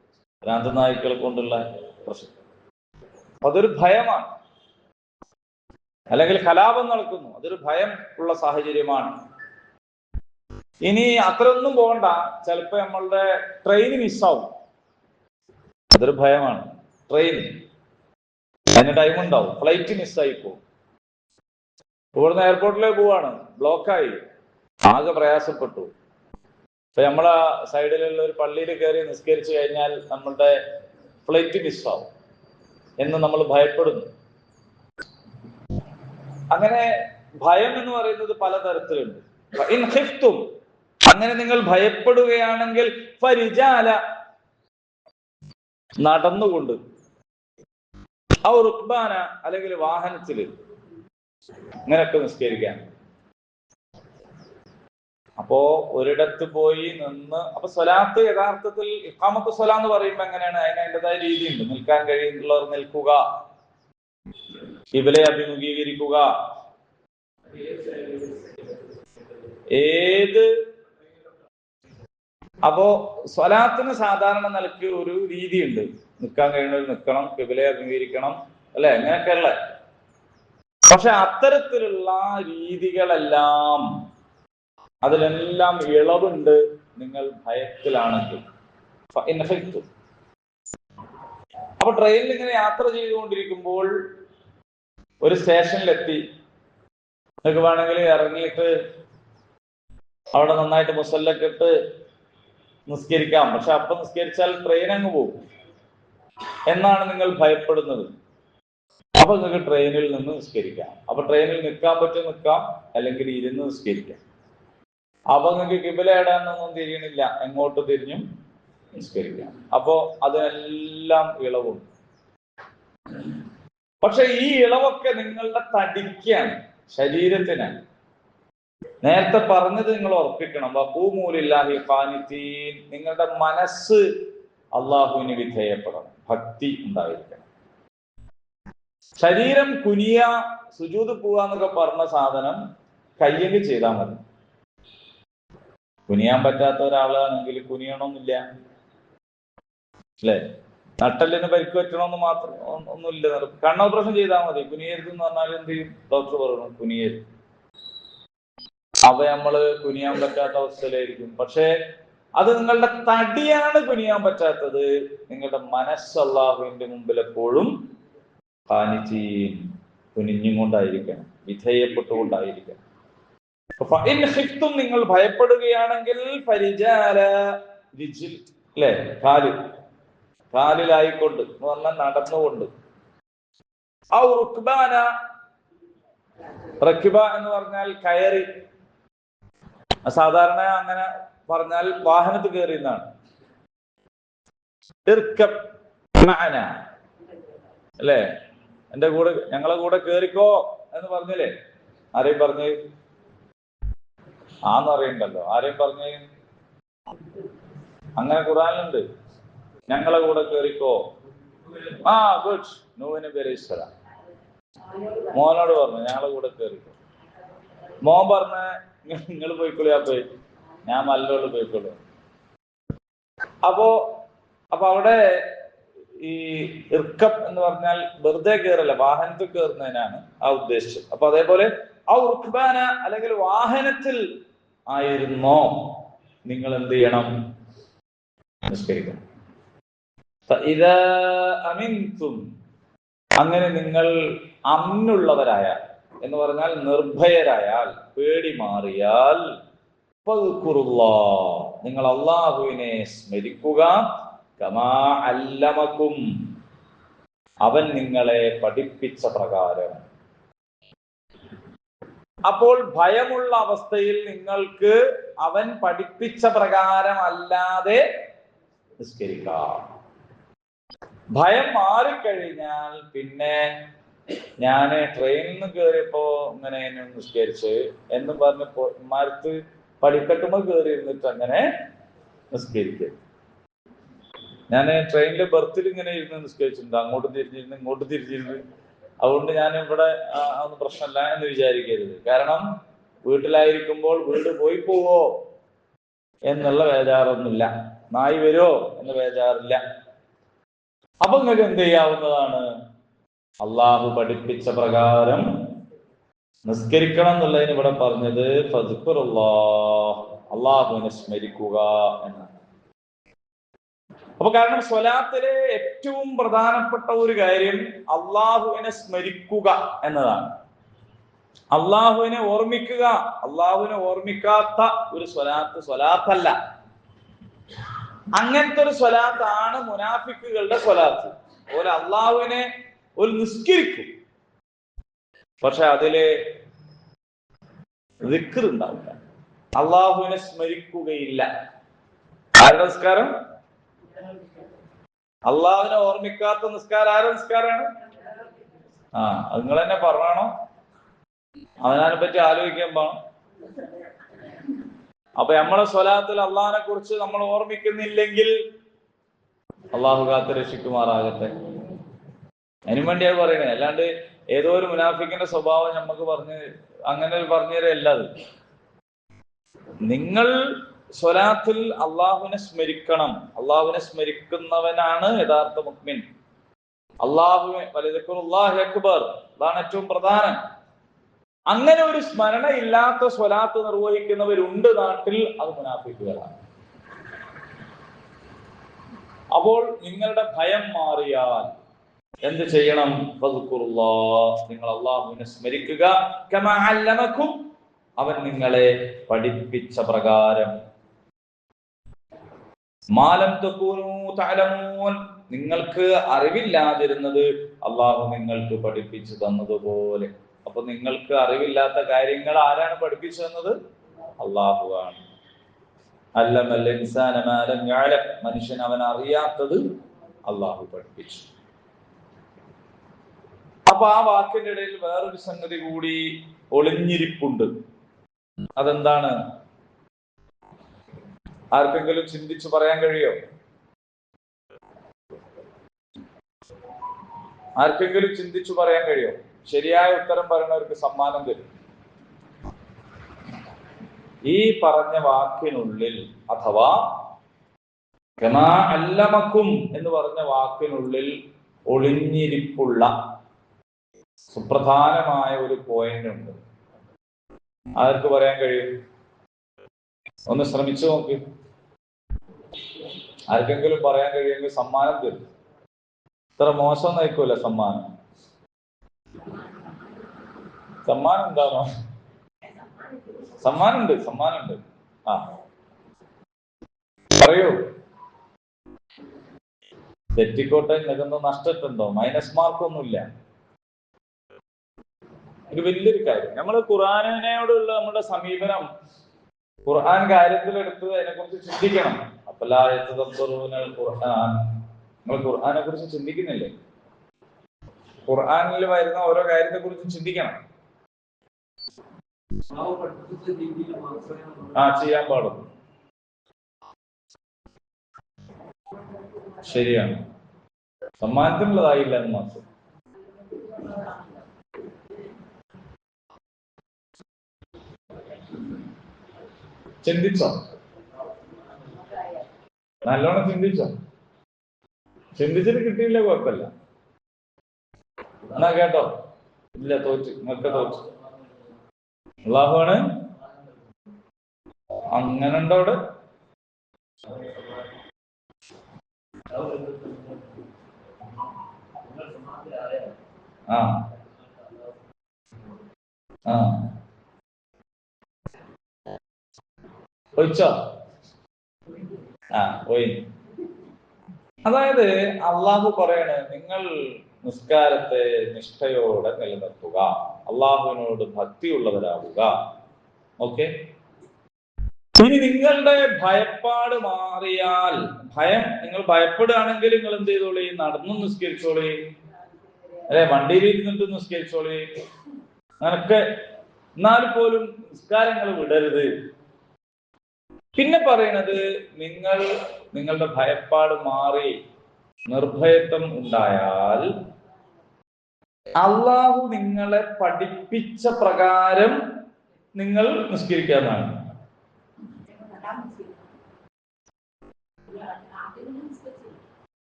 ഭ്രാന്ത നായ്ക്കളെ കൊണ്ടുള്ള പ്രശ്നം, അതൊരു ഭയമാണ്. അല്ലെങ്കിൽ കലാപം നടക്കുന്നു, അതൊരു ഭയം ഉള്ള സാഹചര്യമാണ്. ഇനി അത്രയൊന്നും പോകണ്ട, ചിലപ്പോ നമ്മളുടെ ട്രെയിൻ മിസ്സാവും, അതൊരു ഭയമാണ്. ട്രെയിൻ അതിന് ടൈം ഉണ്ടാവും, ഫ്ലൈറ്റ് മിസ്സായി പോകും. ഇവിടുന്ന് എയർപോർട്ടിലേക്ക് പോവാണ്, ബ്ലോക്കായി, ആകെ പ്രയാസപ്പെട്ടു. ഇപ്പൊ നമ്മളെ സൈഡിലുള്ള ഒരു പള്ളിയിൽ കയറി നിസ്കരിച്ചു കഴിഞ്ഞാൽ നമ്മളുടെ ഫ്ലൈറ്റ് മിസ്സാവും എന്ന് നമ്മൾ ഭയപ്പെടുന്നു. അങ്ങനെ ഭയം എന്ന് പറയുന്നത് പലതരത്തിലുണ്ട്. അങ്ങനെ നിങ്ങൾ ഭയപ്പെടുകയാണെങ്കിൽ ഫരിജാല, നടന്നുകൊണ്ട്, ആ റുക്ബാന അല്ലെങ്കിൽ വാഹനത്തില് ഇങ്ങനെയൊക്കെ നിസ്കരിക്കാൻ. അപ്പോ ഒരിടത്ത് പോയി നിന്ന്, അപ്പൊ സ്വലാത്ത് യഥാർത്ഥത്തിൽ ഇഖാമത്ത് സ്വലാ എന്ന് പറയുമ്പോ എങ്ങനെയാണ്? അതിൻ്റെതായ രീതിയുണ്ട്. നിൽക്കാൻ കഴിയുന്നവർ നിൽക്കുക, ഖിബലയെ അഭിമുഖീകരിക്കുക, ഏത്. അപ്പോ സ്വലാത്തിന് സാധാരണ നിലയ്ക്ക് ഒരു രീതിയുണ്ട്. നിൽക്കാൻ കഴിയുന്നവർ നിൽക്കണം, ഖിബലയെ അഭിമുഖീകരിക്കണം, അല്ലെ, അങ്ങനെയൊക്കെയുള്ള. പക്ഷെ അത്തരത്തിലുള്ള രീതികളെല്ലാം, അതിലെല്ലാം ഇളവുണ്ട് നിങ്ങൾ ഭയത്തിലാണെങ്കിൽ. അപ്പൊ ട്രെയിനിൽ ഇങ്ങനെ യാത്ര ചെയ്തുകൊണ്ടിരിക്കുമ്പോൾ ഒരു സ്റ്റേഷനിലെത്തി, നിങ്ങൾക്ക് വേണമെങ്കിൽ ഇറങ്ങിയിട്ട് അവിടെ നന്നായിട്ട് മുസല്ലൊക്കെ ഇട്ട് നിസ്കരിക്കാം. പക്ഷെ അപ്പൊ നിസ്കരിച്ചാൽ ട്രെയിൻ അങ്ങ് പോകും എന്നാണ് നിങ്ങൾ ഭയപ്പെടുന്നത്. അപ്പൊ നിങ്ങൾക്ക് ട്രെയിനിൽ നിന്ന് നിസ്കരിക്കാം. അപ്പൊ ട്രെയിനിൽ നിൽക്കാൻ പറ്റും, നിൽക്കാം, അല്ലെങ്കിൽ ഇരുന്ന് നിസ്കരിക്കാം. അപ്പൊ നിങ്ങൾക്ക് കിബില ഇടാനൊന്നും തിരിയണില്ല, എങ്ങോട്ട് തിരിഞ്ഞും നിസ്കരിക്കാം. അപ്പോ അതിനെല്ലാം ഇളവും. പക്ഷെ ഈ ഇളവൊക്കെ നിങ്ങളുടെ തടിക്കാണ്, ശരീരത്തിനാണ്. നേരത്തെ പറഞ്ഞത് നിങ്ങൾ ഉറപ്പിക്കണം. വഖൂമൂലില്ലാഹി ഖാനിതീൻ, നിങ്ങളുടെ മനസ്സ് അള്ളാഹുവിന് വിധേയപ്പെടണം, ഭക്തി ഉണ്ടായിരിക്കണം. ശരീരം കുനിയ, സുജൂദ് പോവുക എന്നൊക്കെ പറഞ്ഞ സാധനം കയ്യെങ്കിൽ ചെയ്താൽ മതി. കുനിയാൻ പറ്റാത്ത ഒരാളാണെങ്കിൽ കുനിയണമെന്നില്ല, അല്ലേ? നട്ടലിന് പരിക്ക് പറ്റണമെന്ന് മാത്രം ഒന്നുമില്ല. കണ്ണോപ്പറേഷൻ ചെയ്താൽ മതി. കുനിയരുത് എന്ന് പറഞ്ഞാൽ എന്ത് ചെയ്യും? ഡോക്ടർ പറയണം കുനിയരുത്. അപ്പൊ നമ്മള് കുനിയാൻ പറ്റാത്ത അവസ്ഥയിലായിരിക്കും. പക്ഷെ അത് നിങ്ങളുടെ തടിയാണ് കുനിയാൻ പറ്റാത്തത്. നിങ്ങളുടെ മനസ്സ് അല്ലാഹുവിന്റെ മുമ്പിൽ എപ്പോഴും കുനിഞ്ഞും കൊണ്ടായിരിക്കണം, വിധേയപ്പെട്ടുകൊണ്ടായിരിക്കണം. നിങ്ങൾ ഭയപ്പെടുകയാണെങ്കിൽ അല്ലെ, കാലിലായിക്കൊണ്ട് എന്ന് പറഞ്ഞാൽ നടന്നുകൊണ്ട്. റക്കിബ എന്ന് പറഞ്ഞാൽ കയറി. സാധാരണ അങ്ങനെ പറഞ്ഞാൽ വാഹനത്തിൽ കയറി എന്നാണ്. അല്ലേ, എന്റെ കൂടെ, ഞങ്ങളെ കൂടെ കേറിക്കോ എന്ന് പറഞ്ഞില്ലേ? ആരെയും പറഞ്ഞ് അറിയണ്ടല്ലോ, ആരെയും പറഞ്ഞ്? അങ്ങനെ ഖുർആനിലുണ്ട്, ഞങ്ങളെ കൂടെ കേറിക്കോ. ഗുഡ്. നൂഹ് നബി അലൈഹിസ്സലാം മോനോട് പറഞ്ഞു ഞങ്ങളെ കൂടെ കേറിക്കോ. മോൻ പറഞ്ഞ നിങ്ങൾ പോയിക്കോളിയാ, പോയി, ഞാൻ മല്ലോട് പോയിക്കോളൂ. അപ്പൊ അവിടെ ഈ ഇർക്കബ് എന്ന് പറഞ്ഞാൽ വെറുതെ കയറല്ല, വാഹനത്തിൽ കയറുന്നതിനാണ് ആ ഉദ്ദേശിച്ചത്. അപ്പൊ അതേപോലെ ആ ഉർഖ്ബാന അല്ലെങ്കിൽ വാഹനത്തിൽ ആയിരുന്നോ നിങ്ങൾ എന്ത് ചെയ്യണം? നിസ്കരിക്കണം. അങ്ങനെ നിങ്ങൾ അമ്നുള്ളവരായാൽ എന്ന് പറഞ്ഞാൽ നിർഭയരായാൽ, പേടി മാറിയാൽ, നിങ്ങൾ അല്ലാഹുവിനെ സ്മരിക്കുക. കമാ അല്ലമക്കും, അവൻ നിങ്ങളെ പഠിപ്പിച്ച പ്രകാരം. അപ്പോൾ ഭയമുള്ള അവസ്ഥയിൽ നിങ്ങൾക്ക് അവൻ പഠിപ്പിച്ച പ്രകാരം അല്ലാതെ നിസ്കരിക്കാം. ഭയം മാറിക്കഴിഞ്ഞാൽ പിന്നെ ഞാന് ട്രെയിനിൽ നിന്ന് കയറിയപ്പോ ഇങ്ങനെ നിസ്കരിച്ച് എന്നും പറഞ്ഞപ്പോ മരത്ത് പടിക്കെട്ടുമ്പോൾ കയറി ഇരുന്നിട്ട് അങ്ങനെ നിസ്കരിക്കരുത്. ഞാൻ ട്രെയിനിലെ ബർത്തിൽ ഇങ്ങനെ ഇരുന്ന് നിസ്കരിച്ചിട്ടുണ്ട്, അങ്ങോട്ടും തിരിഞ്ഞിരുന്ന് ഇങ്ങോട്ടും തിരിഞ്ഞിരുന്ന്. അതുകൊണ്ട് ഞാൻ ഇവിടെ ഒന്നും പ്രശ്നമില്ല എന്ന് വിചാരിക്കരുത്. കാരണം വീട്ടിലായിരിക്കുമ്പോൾ വീട് പോയി പോവോ എന്നുള്ള ബേജാറൊന്നുമില്ല, നായി വരുമോ എന്ന് ബേജാറില്ല. അപ്പൊ നിങ്ങൾക്ക് എന്ത് ചെയ്യാവുന്നതാണ്? അള്ളാഹു പഠിപ്പിച്ച പ്രകാരം നിസ്കരിക്കണം എന്നുള്ളതിന് ഇവിടെ പറഞ്ഞത് അള്ളാഹുവിനെ സ്മരിക്കുക എന്നാണ്. അപ്പൊ കാരണം സ്വലാത്തിലെ ഏറ്റവും പ്രധാനപ്പെട്ട ഒരു കാര്യം അള്ളാഹുവിനെ സ്മരിക്കുക എന്നതാണ്. അള്ളാഹുവിനെ ഓർമ്മിക്കുക. അള്ളാഹുവിനെ ഓർമ്മിക്കാത്ത ഒരു സ്വലാത്തല്ല. അങ്ങനത്തെ ഒരു സ്വലാത്താണ് മുനാഫിക്കുകളുടെ സ്വലാത്ത്. ഒരു അള്ളാഹുവിനെ ഒരു നിസ്കരിക്കും, പക്ഷെ അതിലെ ദിക്ർ ഉണ്ടാവില്ല, അള്ളാഹുവിനെ സ്മരിക്കുകയില്ല. ആരുടെ നിസ്കാരം? അള്ളാഹുവിനെ ഓർമ്മിക്കാത്ത നിസ്കാരം ആരുടെ നിസ്കാരമാണ്? അത് നിങ്ങൾ തന്നെ പറഞ്ഞാണോ? അവനെ പറ്റി ആലോചിക്കാൻ പോണം. അപ്പൊ നമ്മളെ സ്വലാത്തിൽ അള്ളാഹിനെ കുറിച്ച് നമ്മൾ ഓർമ്മിക്കുന്നില്ലെങ്കിൽ അള്ളാഹു കാത്ത് രക്ഷിക്കുമാറാകട്ടെ. അതിനു വേണ്ടിയാണ് പറയുന്നത്. അല്ലാണ്ട് ഏതോ ഒരു മുനാഫിക്കിന്റെ സ്വഭാവം നമുക്ക് അങ്ങനെ പറഞ്ഞു തരല്ല. അത് നിങ്ങൾ സ്വലാത്തിൽ അള്ളാഹുവിനെ സ്മരിക്കണം. അള്ളാഹുവിനെ സ്മരിക്കുന്നവനാണ് യഥാർത്ഥ മുഅ്മിൻ. വലദിക്റുല്ലാഹി അക്ബർ, അതാണ് ഏറ്റവും പ്രധാനം. അങ്ങനെ ഒരു സ്മരണ ഇല്ലാത്ത സ്വലാത്ത് നിർവഹിക്കുന്നവരുണ്ട് നാട്ടിൽ, അത് മുനാഫിക്കുകളാണ്. അപ്പോൾ നിങ്ങളുടെ ഭയം മാറിയാൽ എന്ത് ചെയ്യണം? നിങ്ങൾ അള്ളാഹുവിനെ സ്മരിക്കുക. കമാ അല്ലമക്കും, അവൻ നിങ്ങളെ പഠിപ്പിച്ച പ്രകാരം. മാലം തകൂനൂ തഅലമൂൻ, നിങ്ങൾക്ക് അറിവില്ലാതിരുന്നത് അള്ളാഹു നിങ്ങൾക്ക് പഠിപ്പിച്ചു തന്നതുപോലെ. അപ്പൊ നിങ്ങൾക്ക് അറിവില്ലാത്ത കാര്യങ്ങൾ ആരാണ് പഠിപ്പിച്ചു തന്നത്? അള്ളാഹുവാണ്. അല്ലമൽ ഇൻസാന മാ ലം യഅലം, മനുഷ്യൻ അവൻ അറിയാത്തത് അള്ളാഹു പഠിപ്പിച്ചു. അപ്പൊ ആ വാക്കിന്റെ ഇടയിൽ വേറൊരു സംഗതി കൂടി ഒളിഞ്ഞിരിപ്പുണ്ട്. അതെന്താണ്? ആർക്കെങ്കിലും ചിന്തിച്ചു പറയാൻ കഴിയോ? ആർക്കെങ്കിലും ചിന്തിച്ചു പറയാൻ കഴിയോ? ശരിയായ ഉത്തരം പറയുന്നവർക്ക് സമ്മാനം തരും. ഈ പറഞ്ഞ വാക്കിനുള്ളിൽ അഥവാ കമാ അല്ലമക്കും എന്ന് പറഞ്ഞ വാക്കിനുള്ളിൽ ഒളിഞ്ഞിരിപ്പുള്ള സുപ്രധാനമായ ഒരു പോയിന്റ് ഉണ്ട്. ആർക്ക് പറയാൻ കഴിയും? ഒന്ന് ശ്രമിച്ചു നോക്ക്. ആർക്കെങ്കിലും പറയാൻ കഴിയുമെങ്കിൽ സമ്മാനം തരും. ഇത്ര മോശം നയിക്കൂല സമ്മാനം. സമ്മാനം എന്താണോ? സമ്മാനമുണ്ട്. ആ പറയൂ. തെറ്റിക്കോട്ടെ, നിൽക്കുന്ന നഷ്ടത്തുണ്ടോ? മൈനസ് മാർക്കൊന്നുമില്ല. ഒരു വലിയൊരു കാര്യം, നമ്മൾ ഖുർആനോടുള്ള നമ്മുടെ സമീപനം, ഖുർആൻ കാര്യത്തിലെടുത്ത് അതിനെക്കുറിച്ച് ചിന്തിക്കണം. നമ്മൾ ഖുർആനെ കുറിച്ച് ചിന്തിക്കുന്നില്ലേ? ഖുർആനിൽ വരുന്ന ഓരോ കാര്യത്തെ കുറിച്ചും ചിന്തിക്കണം. ചെയ്യാൻ പാടും. ശരിയാണ്. സമ്മാനത്തിനുള്ളതായില്ല എന്ന് മാത്രം. ചിന്തിച്ചോ? നല്ലോണം ചിന്തിച്ചോ? ചിന്തിച്ചിട്ട് കിട്ടിയില്ല കുഴപ്പമില്ല. എന്നാ കേട്ടോ. ഇല്ല, തോറ്റ്. നിങ്ങൾക്ക് തോറ്റ്. അല്ലാഹുവാണ്. അങ്ങനെ ഉണ്ടോ അവിടെ? ആ ആ ഒഴിച്ചോ? പോയി. അതായത് അള്ളാഹു പറയണേ, നിങ്ങൾ നിസ്കാരത്തെ നിഷ്ഠയോടെ നിലനിർത്തുക, അള്ളാഹുവിനോട് ഭക്തിയുള്ളവരാകുക. ഓക്കെ. ഇനി നിങ്ങളുടെ ഭയപ്പാട് മാറിയാൽ, നിങ്ങൾ ഭയപ്പെടുകയാണെങ്കിൽ നിങ്ങൾ എന്ത് ചെയ്തോളി? നടന്നു നിസ്കരിച്ചോളി, അല്ലെ വണ്ടിയിൽ ഇരുന്നിട്ട് നിസ്കരിച്ചോളി, അങ്ങനൊക്കെ. എന്നാൽ പോലും നിസ്കാരങ്ങൾ വിടരുത്. പിന്നെ പറയണത്, നിങ്ങളുടെ ഭയപ്പാട് മാറി നിർഭയത്വം ഉണ്ടായാൽ അള്ളാഹു നിങ്ങളെ പഠിപ്പിച്ച പ്രകാരം നിങ്ങൾ നിസ്കരിക്കാന്നാണ്.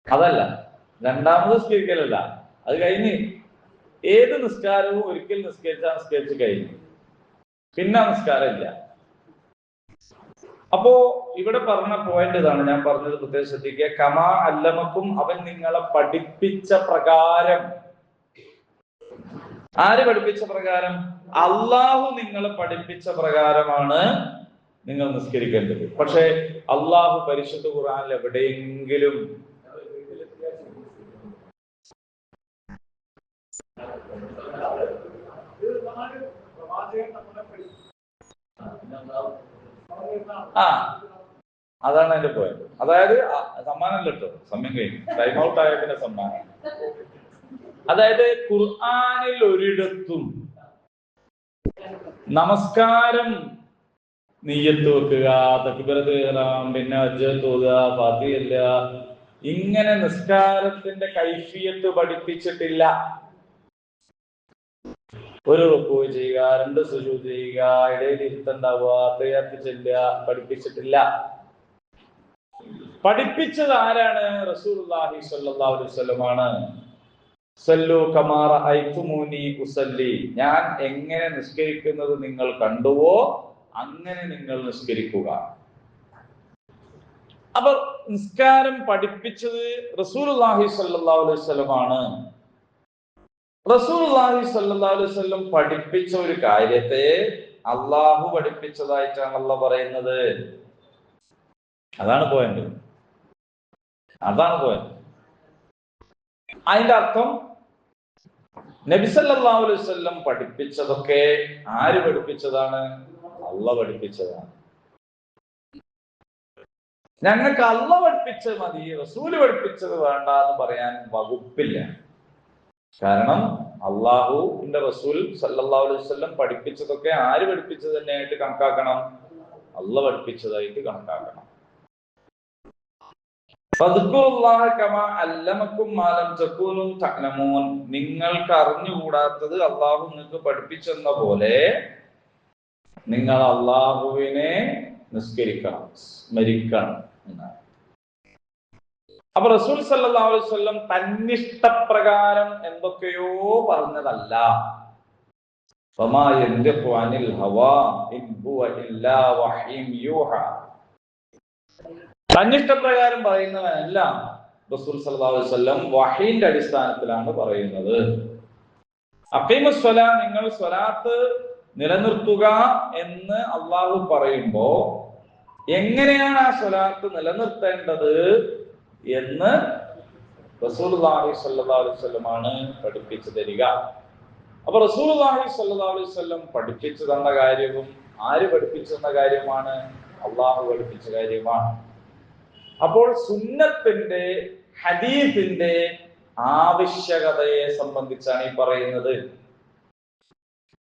അതല്ല, രണ്ടാമത് നിസ്കരിക്കലല്ല. അത് കഴിഞ്ഞ് ഏത് നിസ്കാരവും ഒരിക്കൽ നിസ്കരിച്ച് കഴിഞ്ഞു, പിന്നെ നിസ്കാരമില്ല. അപ്പോ ഇവിടെ പറഞ്ഞ പോയിന്റ് ഇതാണ്, ഞാൻ പറഞ്ഞത് പ്രത്യേകം ശ്രദ്ധിക്കുക. കമാ അല്ലമക്കും, അവൻ നിങ്ങളെ പഠിപ്പിച്ച പ്രകാരം. ആര് പഠിപ്പിച്ച പ്രകാരം? അള്ളാഹു നിങ്ങളെ പഠിപ്പിച്ച പ്രകാരമാണ് നിങ്ങൾ നിസ്കരിക്കേണ്ടത്. പക്ഷെ അള്ളാഹു പരിശുദ്ധ ഖുർആനിൽ എവിടെയെങ്കിലും അതാണ് അതിന്റെ പോയിന്റ്. അതായത് സമ്മാനം കേട്ടോ, സമയം കഴിഞ്ഞു, ടൈം ഔട്ട് ആയ പിന്നെ സമ്മാനം. അതായത് ഖുർആനിൽ ഒരിടത്തും നമസ്കാരം നിയ്യത്ത് വെക്കുക, തക്ബീറത്ത് ഇഹ്റാം, പിന്നെ വജ്ജത്ത് ഓതുക, ഫാത്തിഹ, ഇങ്ങനെ നിസ്കാരത്തിന്റെ കൈഫിയത്ത് പഠിപ്പിച്ചിട്ടില്ല. ഒരു റുക്കൂ ചെയ്യുക, 2 സുജൂദ് ചെയ്യുക, ഇടയിൽ ഇരുത്തുണ്ടാവുക, തയ്യാത്ത് ചെല്ലുക, പഠിപ്പിച്ചിട്ടില്ല. പഠിപ്പിച്ചത് ആരാണ്? റസൂലുള്ളാഹി സ്വല്ലല്ലാഹു അലൈഹി വസല്ലമാണ്. സല്ലു കമാ റഅയ്തുമൂനി ഉസല്ലി, ഞാൻ എങ്ങനെ നിസ്കരിക്കുന്നത് നിങ്ങൾ കണ്ടുവോ അങ്ങനെ നിങ്ങൾ നിസ്കരിക്കുക. അപ്പൊ നിസ്കാരം പഠിപ്പിച്ചത് റസൂലുള്ളാഹി സ്വല്ലല്ലാഹു അലൈഹി വസല്ലമാണ്. റസൂലുള്ളാഹി സ്വല്ലല്ലാഹു അലൈഹി വസല്ലം പഠിപ്പിച്ച ഒരു കാര്യത്തെ അള്ളാഹു പഠിപ്പിച്ചതായിട്ടാണല്ലോ പറയുന്നത്. അതാണ് പോയിന്റ്. അതിന്റെ അർത്ഥം, നബി സല്ലല്ലാഹു അലൈഹി വസല്ലം പഠിപ്പിച്ചതൊക്കെ ആര് പഠിപ്പിച്ചതാണ്? അള്ളാഹ് പഠിപ്പിച്ചതാണ്. ഞങ്ങൾക്ക് അള്ളാഹ് പഠിപ്പിച്ചത് മതി, റസൂല് പഠിപ്പിച്ചത് വേണ്ട എന്ന് പറയാൻ വകുപ്പില്ല. കാരണം അള്ളാഹുവിന്റെ റസൂൽ സല്ലല്ലാഹു അലൈഹി വസല്ലം പഠിപ്പിച്ചതൊക്കെ ആര് പഠിപ്പിച്ചത് തന്നെയായിട്ട് കണക്കാക്കണം? അള്ളാഹ് പഠിപ്പിച്ചതായിട്ട് കണക്കാക്കണം. നിങ്ങൾക്ക് അറിഞ്ഞുകൂടാത്തത് അള്ളാഹു നിങ്ങൾക്ക് പഠിപ്പിച്ചെന്ന പോലെ നിങ്ങൾ അള്ളാഹുവിനെ നിസ്കരിക്കണം, സ്മരിക്കണം എന്നാണ്. അപ്പൊ റസൂൽ സല്ലല്ലാഹു അലൈഹി വസല്ലം തന്നിഷ്ടപ്രകാരം എന്തൊക്കെയോ പറഞ്ഞതല്ല. തന്നിഷ്ടപ്രകാരം പറയുന്നവനല്ല റസൂൽ സല്ലല്ലാഹു അലൈഹി വസല്ലം, വഹീന്റെ അടിസ്ഥാനത്തിലാണ് പറയുന്നത്. അഖീമുസ്സലാ, നിങ്ങൾ സ്വലാത്ത് നിലനിർത്തുക എന്ന് അള്ളാഹു പറയുമ്പോ എങ്ങനെയാണ് ആ സ്വലാത്ത് നിലനിർത്തേണ്ടത് എന്ന് റസൂലുള്ളാഹി സ്വല്ലല്ലാഹു അലൈഹി വസല്ലമാണ് പഠിപ്പിച്ചു തരിക. അപ്പൊ റസൂലുള്ളാഹി സ്വല്ലല്ലാഹു അലൈഹി വസല്ലം പഠിപ്പിച്ചു തന്ന കാര്യവും ആര് പഠിപ്പിച്ചു തന്ന കാര്യമാണ്? അള്ളാഹു പഠിപ്പിച്ച കാര്യമാണ്. അപ്പോൾ സുന്നത്തിന്റെ, ഹദീസിന്റെ ആവശ്യകതയെ സംബന്ധിച്ചാണ് ഈ പറയുന്നത്.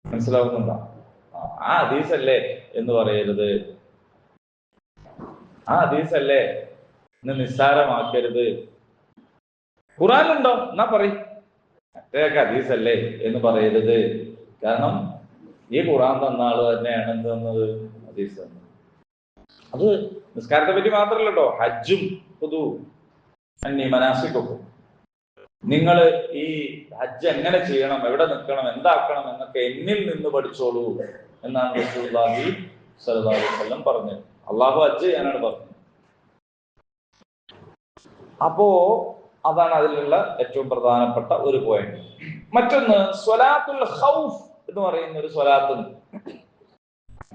മനസ്സിലാവുന്നുണ്ടോ? ആ ഹദീസല്ലേ എന്ന് പറയരുത്, ആ ഹദീസല്ലേ ഇന്ന് നിസ്സാരമാക്കരുത്. ഖുർആനിലുണ്ടോ എന്നാ പറയും, മറ്റേയൊക്കെ ഹദീസല്ലേ എന്ന് പറയരുത്. കാരണം ഈ ഖുർആൻ തന്ന ആള് തന്നെയാണ് എന്ത് തന്നത്? ഹദീസ് തന്നത്. അത് നിസ്കാരത്തെ പറ്റി മാത്രമല്ല കേട്ടോ, ഹജ്ജും മനാസിക്കൊക്കെ നിങ്ങൾ ഈ ഹജ്ജ് എങ്ങനെ ചെയ്യണം, എവിടെ നിൽക്കണം, എന്താക്കണം എന്നൊക്കെ എന്നിൽ നിന്ന് പഠിച്ചോളൂ എന്നാണ് റസൂലുള്ളാഹി സ്വല്ലല്ലാഹു അലൈഹി വസല്ലം പറഞ്ഞത്. അള്ളാഹു ഹജ്ജ് ചെയ്യാനാണ് പറഞ്ഞത്. അപ്പോ അതാണ് അതിലുള്ള ഏറ്റവും പ്രധാനപ്പെട്ട ഒരു പോയിന്റ്. മറ്റൊന്ന് സ്വലാത്തുൽ ഖൗഫ് എന്ന് പറയുന്ന ഒരു സ്വലാത്തുണ്ട്,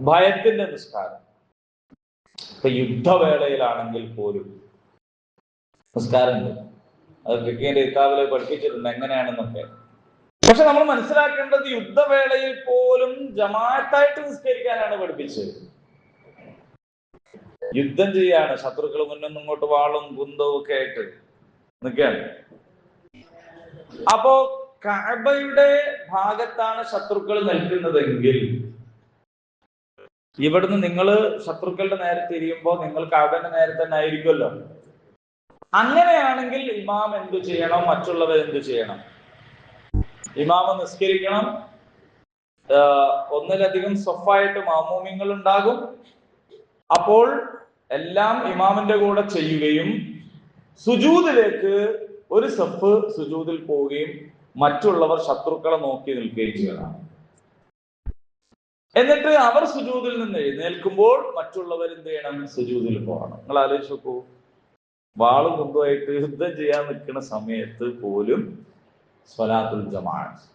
ഭയത്തിന്റെ നിസ്കാരം. ഇപ്പൊ യുദ്ധവേളയിലാണെങ്കിൽ പോലും നിസ്കാരമുണ്ട്. അത് ഫിഖിന്റെ കിതാബിൽ പഠിപ്പിച്ചിട്ടുണ്ട് എങ്ങനെയാണെന്നൊക്കെ. പക്ഷെ നമ്മൾ മനസ്സിലാക്കേണ്ടത് യുദ്ധവേളയിൽ പോലും ജമാഅത്തായിട്ട് നിസ്കരിക്കാനാണ് പഠിപ്പിച്ചത്. യുദ്ധം ചെയ്യാണ്, ശത്രുക്കൾ മുന്നൊന്നും ഇങ്ങോട്ട് വാളും കുന്തവും ഒക്കെ ആയിട്ട് നിൽക്കുകയാണ്. അപ്പോ കഅബയുടെ ഭാഗത്താണ് ശത്രുക്കൾ നിൽക്കുന്നതെങ്കിൽ ഇവിടുന്ന് നിങ്ങൾ ശത്രുക്കളുടെ നേരെ തിരിയുമ്പോൾ നിങ്ങൾ കഅബയുടെ നേരെ തന്നെ ആയിരിക്കുമല്ലോ. അങ്ങനെയാണെങ്കിൽ ഇമാം എന്തു ചെയ്യണം? മറ്റുള്ളവർ എന്തു ചെയ്യണം? ഇമാമ് നിസ്കരിക്കണം. ഒന്നിലധികം സഫായിട്ട് മാമൂമിങ്ങൾ ഉണ്ടാകും. അപ്പോൾ എല്ലാം ഇമാമിന്റെ കൂടെ ചെയ്യുകയും സുജൂദിലേക്ക് ഒരു സഫ് സുജൂദിൽ പോവുകയും മറ്റുള്ളവർ ശത്രുക്കളെ നോക്കി നിൽക്കുകയും ചെയ്യണം. എന്നിട്ട് അവർ സുജൂദിൽ നിന്ന് എഴുന്നേൽക്കുമ്പോൾ മറ്റുള്ളവർ എന്ത് ചെയ്യണം? സുജൂദിൽ പോകണം. നിങ്ങൾ ആലോചിച്ച് നോക്കൂ, വാളും കുന്തമായിട്ട് യുദ്ധം ചെയ്യാൻ നിൽക്കുന്ന സമയത്ത് പോലും സ്വലാത്തുൽ ജമാഅത്ത്.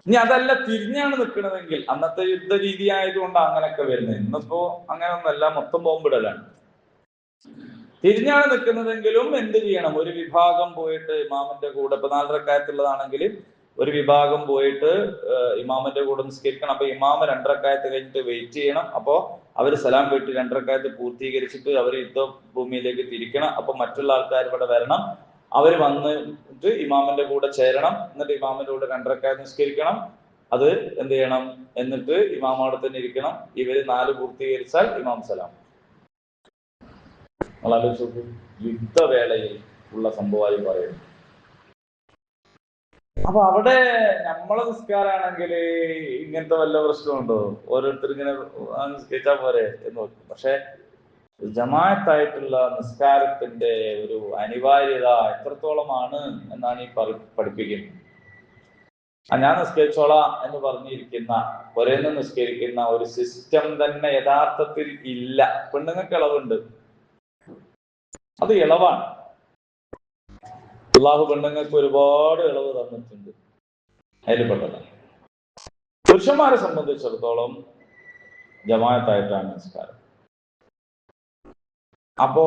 ഇനി അതല്ല തിരിഞ്ഞാണ് നിൽക്കണതെങ്കിൽ, അന്നത്തെ യുദ്ധ രീതി ആയതുകൊണ്ട് അങ്ങനെയൊക്കെ വരുന്നത്. ഇന്നിപ്പോ അങ്ങനെയൊന്നല്ല, മൊത്തം ബോംബിടലാണ്. തിരിഞ്ഞാണ് നിൽക്കുന്നതെങ്കിലും എന്ത് ചെയ്യണം? ഒരു വിഭാഗം പോയിട്ട് ഇമാമിന്റെ കൂടെ, ഇപ്പൊ 4 റക്അത്തുള്ളതാണെങ്കിൽ ഒരു വിഭാഗം പോയിട്ട് ഇമാമിന്റെ കൂടെ നിസ്കരിക്കണം. അപ്പൊ ഇമാമ 2 റക്അത്ത് കഴിഞ്ഞിട്ട് വെയിറ്റ് ചെയ്യണം. അപ്പോ അവര് സലാം വീട്ടി 2 റക്അത്ത് പൂർത്തീകരിച്ചിട്ട് അവർ യുദ്ധഭൂമിയിലേക്ക് തിരിക്കണം. അപ്പൊ മറ്റുള്ള ആൾക്കാർ ഇവിടെ വരണം. അവർ വന്നിട്ട് ഇമാമിന്റെ കൂടെ ചേരണം. എന്നിട്ട് ഇമാമിന്റെ കൂടെ 2 റക്അത്ത് നിസ്കരിക്കണം. അത് എന്ത് ചെയ്യണം? എന്നിട്ട് ഇമാം അവിടെ തന്നെ ഇരിക്കണം. ഇവര് 4 പൂർത്തീകരിച്ചാൽ ഇമാം സലാം. യുദ്ധവേളയിൽ ഉള്ള സംഭവമായി പറയുന്നു. അപ്പൊ അവിടെ നമ്മളെ നിസ്കാരാണെങ്കിൽ ഇങ്ങനത്തെ വല്ല പ്രശ്നമുണ്ടോ? ഓരോരുത്തർ ഇങ്ങനെ നിസ്കരിച്ചാൽ പോരെ എന്ന് നോക്കും. പക്ഷെ ജമാഅത്തായിട്ടുള്ള നിസ്കാരത്തിന്റെ ഒരു അനിവാര്യത എത്രത്തോളമാണ് എന്നാണ് ഈ പഠിപ്പിക്കുന്നത്. ഞാൻ നിസ്കരിച്ചോളാം എന്ന് പറഞ്ഞിരിക്കുന്ന, ഒരേന്ന് നിസ്കരിക്കുന്ന ഒരു സിസ്റ്റം തന്നെ യഥാർത്ഥത്തിൽ ഇല്ല. പെണ്ണുങ്ങൾക്ക് ഇളവുണ്ട്, അത് ഇളവാണ്. അള്ളാഹു പെണ്ണുങ്ങൾക്ക് ഒരുപാട് ഇളവ് തന്നിട്ടുണ്ട്, അതിൽപ്പെട്ടതാണ്. പുരുഷന്മാരെ സംബന്ധിച്ചിടത്തോളം ജമാഅത്തായിട്ടാണ് നിസ്കാരം. അപ്പോ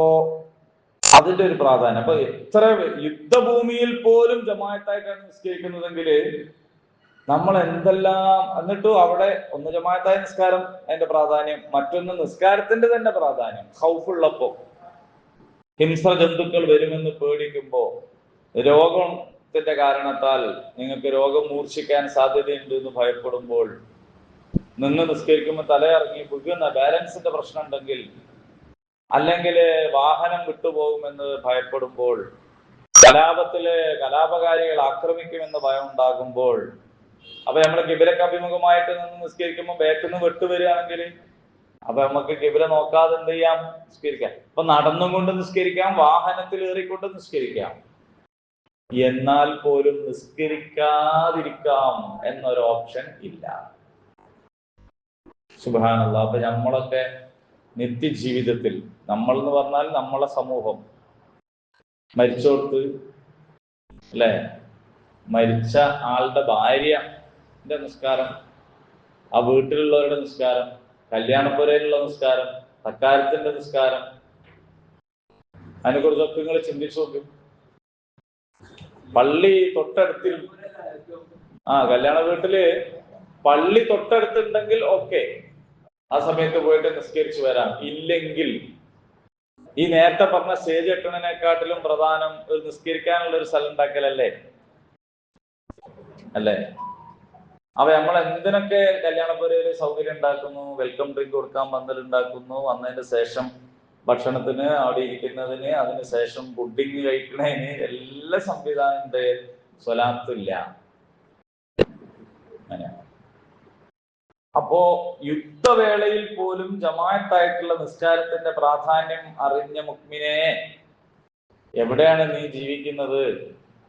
അതിന്റെ ഒരു പ്രാധാന്യം. അപ്പൊ എത്ര യുദ്ധഭൂമിയിൽ പോലും ജമാഅത്തായിട്ടാണ് നിസ്കരിക്കുന്നതെങ്കിൽ നമ്മൾ എന്തെല്ലാം, എന്നിട്ടും അവിടെ ഒന്ന് ജമാഅത്തായ നിസ്കാരം അതിന്റെ പ്രാധാന്യം, മറ്റൊന്ന് നിസ്കാരത്തിന്റെ തന്നെ പ്രാധാന്യം. ഖൗഫുള്ളപ്പോ, ഹിംസ ജന്തുക്കൾ വരുമെന്ന് പേടിക്കുമ്പോ, രോഗം അസുഖത്തിന്റെ കാരണത്താൽ നിങ്ങൾക്ക് രോഗം മൂർച്ഛിക്കാൻ സാധ്യതയുണ്ട് എന്ന് ഭയപ്പെടുമ്പോൾ, നിന്ന് നിസ്കരിക്കുമ്പോൾ തലയിറങ്ങി വീഴുന്ന ബാലൻസിന്റെ പ്രശ്നം ഉണ്ടെങ്കിൽ, അല്ലെങ്കിൽ വാഹനം വിട്ടുപോകുമെന്ന് ഭയപ്പെടുമ്പോൾ, കലാപകാരികൾ ആക്രമിക്കുമെന്ന് ഭയം ഉണ്ടാകുമ്പോൾ, അപ്പൊ നമ്മൾ കിബിലക്ക് അഭിമുഖമായിട്ട് നിന്ന് നിസ്കരിക്കുമ്പോൾ ബാക്കിൽ നിന്ന് വിട്ടുവരികയാണെങ്കിൽ അപ്പൊ നമുക്ക് കിബില നോക്കാതെ എന്ത് ചെയ്യാം? നിസ്കരിക്കാം. അപ്പൊ നടന്നുകൊണ്ട് നിസ്കരിക്കാം, വാഹനത്തിൽ ഏറിക്കൊണ്ട് നിസ്കരിക്കാം. എന്നാൽ പോലും നിസ്കരിക്കാതിരിക്കാം എന്നൊരു ഓപ്ഷൻ ഇല്ല. സുബ്ഹാനല്ലാഹ്. അപ്പൊ നമ്മളൊക്കെ നിത്യജീവിതത്തിൽ, നമ്മൾ എന്ന് പറഞ്ഞാൽ നമ്മളെ സമൂഹം, മരിച്ചോടത്ത് അല്ലെ, മരിച്ച ആളുടെ ഭാര്യന്റെ നിസ്കാരം, ആ വീട്ടിലുള്ളവരുടെ നിസ്കാരം, കല്യാണപ്പുരയിലുള്ള നിസ്കാരം, തക്കാരത്തിന്റെ നിസ്കാരം, അതിനെക്കുറിച്ചൊക്കെ നിങ്ങൾ ചിന്തിച്ചു നോക്കും. പള്ളി തൊട്ടടുത്തിൽ, കല്യാണ വീട്ടില് പള്ളി തൊട്ടടുത്തുണ്ടെങ്കിൽ ഓക്കെ, ആ സമയത്ത് പോയിട്ട് നിസ്കരിച്ചു വരാം. ഇല്ലെങ്കിൽ ഈ നേരത്തെ പറഞ്ഞ സ്റ്റേജ് കെട്ടണതിനെക്കാട്ടിലും പ്രധാനം ഒരു നിസ്കരിക്കാനുള്ള ഒരു സ്ഥലം ഉണ്ടാക്കലല്ലേ അല്ലേ? അപ്പൊ നമ്മൾ എന്തിനൊക്കെ കല്യാണപ്പുരയിൽ സൗകര്യം ഉണ്ടാക്കുന്നു, വെൽക്കം ഡ്രിങ്ക് കൊടുക്കാൻ പന്തലുണ്ടാക്കുന്നു, വന്നതിന് ശേഷം ഭക്ഷണത്തിന് അവിടെ ഇരിക്കുന്നതിന്, അതിന് ശേഷം പുഡിങ് കഴിക്കുന്നതിന് എല്ലാ സംവിധാനം ഉണ്ട്. സ്വലാത്തില്ല. അങ്ങനെ അപ്പോ യുദ്ധവേളയിൽ പോലും ജമാഅത്തായിട്ടുള്ള നിസ്കാരത്തിന്റെ പ്രാധാന്യം അറിഞ്ഞ മുഅ്മിനെ, എവിടെയാണ് നീ ജീവിക്കുന്നത്?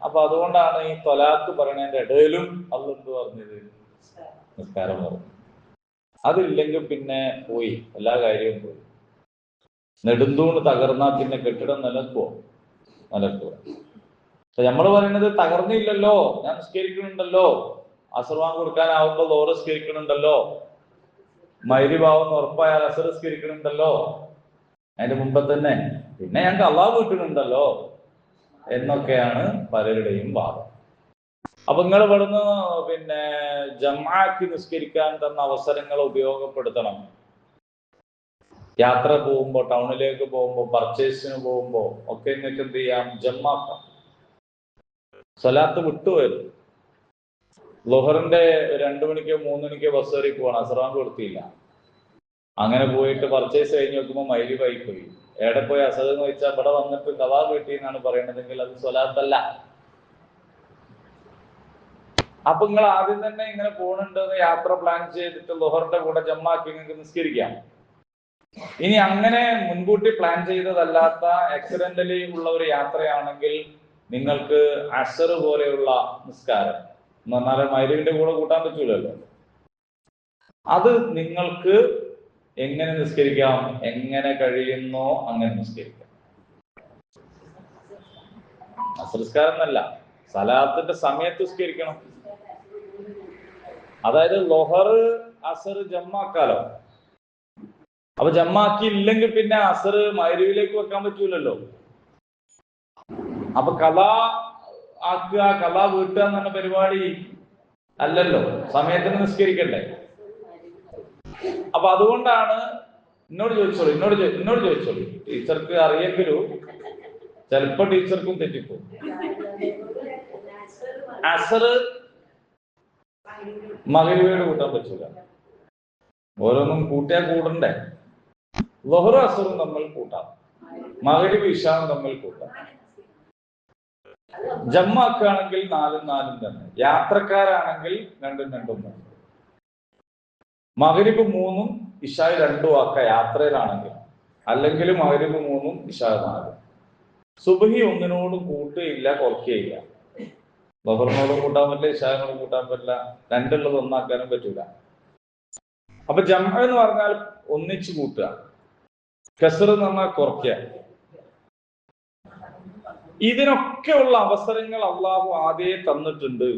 അപ്പൊ അതുകൊണ്ടാണ് ഈ ത്വലാഖ് പറയുന്നതിന്റെ ഇടയിലും അള്ളാഹ് എന്ത് പറഞ്ഞത്? നിസ്കാരം പറഞ്ഞു. അതില്ലെങ്കിൽ പിന്നെ പോയി, എല്ലാ കാര്യവും പോയി. നെടുന്തൂണ് തകർന്നാൽ പിന്നെ കെട്ടിടം നിലക്കുവോ? നിലക്കുവോ? നമ്മൾ പറയുന്നത് തകർന്നില്ലല്ലോ, ഞാൻ നിസ്കരിക്കുന്നുണ്ടല്ലോ, അസർവാൻ കൊടുക്കാനാവുമ്പോ ലോറ് നിസ്കരിക്കുന്നുണ്ടല്ലോ, മഗ്‌രിബാവുന്ന് ഉറപ്പായാൽ അസർ നിസ്കരിക്കുന്നുണ്ടല്ലോ, അതിന്റെ മുമ്പ് തന്നെ, പിന്നെ ഞങ്ങൾക്ക് അള്ളാഹ് വീട്ടുന്നുണ്ടല്ലോ എന്നൊക്കെയാണ് പലരുടെയും വാദം. അപ്പൊ നിങ്ങൾ ഇവിടുന്ന് പിന്നെ ജമാഅത്ത് നിസ്കരിക്കാൻ തന്ന അവസരങ്ങൾ ഉപയോഗപ്പെടുത്തണം. യാത്ര പോകുമ്പോ, ടൗണിലേക്ക് പോകുമ്പോ, പർച്ചേസിന് പോകുമ്പോ ഒക്കെ നിങ്ങൾക്ക് എന്ത് ചെയ്യാം? ജമാക്കാം. സ്വലാത്ത് വിട്ടുപോയത്, ളുഹറിന്റെ 2 മണിക്കോ 3 മണിക്കോ ബസ് കയറി പോകണം, അസറാൻ കൊടുത്തില്ല, അങ്ങനെ പോയിട്ട് പർച്ചേസ് കഴിഞ്ഞ് നോക്കുമ്പോൾ മഗ്‌രിബായി പോയി. എവിടെ പോയി അസർ എന്ന് വെച്ചാൽ ഇവിടെ വന്നിട്ട് ഖളാ വീട്ടി എന്നാണ് പറയണതെങ്കിൽ അത് സ്വലാത്തല്ല. അപ്പൊ നിങ്ങൾ ആദ്യം തന്നെ ഇങ്ങനെ പോകണുണ്ടെന്ന് യാത്ര പ്ലാൻ ചെയ്തിട്ട് ളുഹറിന്റെ കൂടെ ജമാക്കി നിങ്ങൾക്ക് നിസ്കരിക്കാം. ഇനി അങ്ങനെ മുൻകൂട്ടി പ്ലാൻ ചെയ്തതല്ലാത്ത ആക്സിഡന്റലി ഉള്ള ഒരു യാത്രയാണെങ്കിൽ നിങ്ങൾക്ക് അസർ പോലെയുള്ള നിസ്കാരം എന്ന് പറഞ്ഞാൽ മഗ്‌രിബിന്റെ കൂടെ കൂട്ടാൻ പറ്റൂലല്ലോ, അത് നിങ്ങൾക്ക് എങ്ങനെ നിസ്കരിക്കാം? എങ്ങനെ കഴിയുന്നോ അങ്ങനെ നിസ്കരിക്കാം. അസർ നിസ്കാരം എന്നല്ല, സലാത്തിന്റെ സമയത്ത് നിസ്കരിക്കണം. അതായത് ളുഹർ അസർ ജമ്മാക്കാലോ. അപ്പൊ ജമ്മാക്കി ഇല്ലെങ്കിൽ പിന്നെ അസർ മഗ്‌രിബിലേക്ക് വെക്കാൻ പറ്റൂലല്ലോ. അപ്പൊ ഖളാ ആക്കുക, ഖളാ വീട്ടുക എന്ന് പറഞ്ഞ പരിപാടി അല്ലല്ലോ, സമയത്തിന് നിസ്കരിക്കണ്ടേ. അപ്പൊ അതുകൊണ്ടാണ് എന്നോട് ചോദിച്ചോളൂ, ടീച്ചർക്ക് അറിയെങ്കിലും ചിലപ്പോ ടീച്ചർക്കും തെറ്റിപ്പോകും. അസർ മഗ്‌രിബിയോട് കൂട്ടാൻ പറ്റൂല, ഓരോന്നും കൂട്ടിയാൽ കൂടണ്ടേ. ളുഹറും അസറും തമ്മിൽ കൂട്ടാം, മഗ്‌രിബ് ഇശാവും തമ്മിൽ കൂട്ടാം. ജമ്മാക്കുകയാണെങ്കിൽ 4 തന്നെ, യാത്രക്കാരാണെങ്കിൽ 2 മഗ്‌രിബ് 3 ഇശാ 2 ആക്ക യാത്രയിലാണെങ്കിൽ, അല്ലെങ്കിൽ മഗ്‌രിബ് 3 ഇശാ 4. സുബ്ഹി ഒന്നിനോടും കൂട്ടുകയില്ല, കുറയ്ക്കുകയില്ല. ളുഹറിനോടും കൂട്ടാൻ പറ്റില്ല, ഇശാനോടും കൂട്ടാൻ പറ്റില്ല, രണ്ടുള്ളത് ഒന്നാക്കാനും പറ്റൂല. അപ്പൊ ജംഅ എന്ന് പറഞ്ഞാൽ ഒന്നിച്ചു കൂട്ടുക, കസ്ർ എന്ന് പറഞ്ഞാൽ കുറയ്ക്കുക. ഇതിനൊക്കെയുള്ള അവസരങ്ങൾ അള്ളാഹു ആദ്യേ തന്നിട്ടുണ്ട്.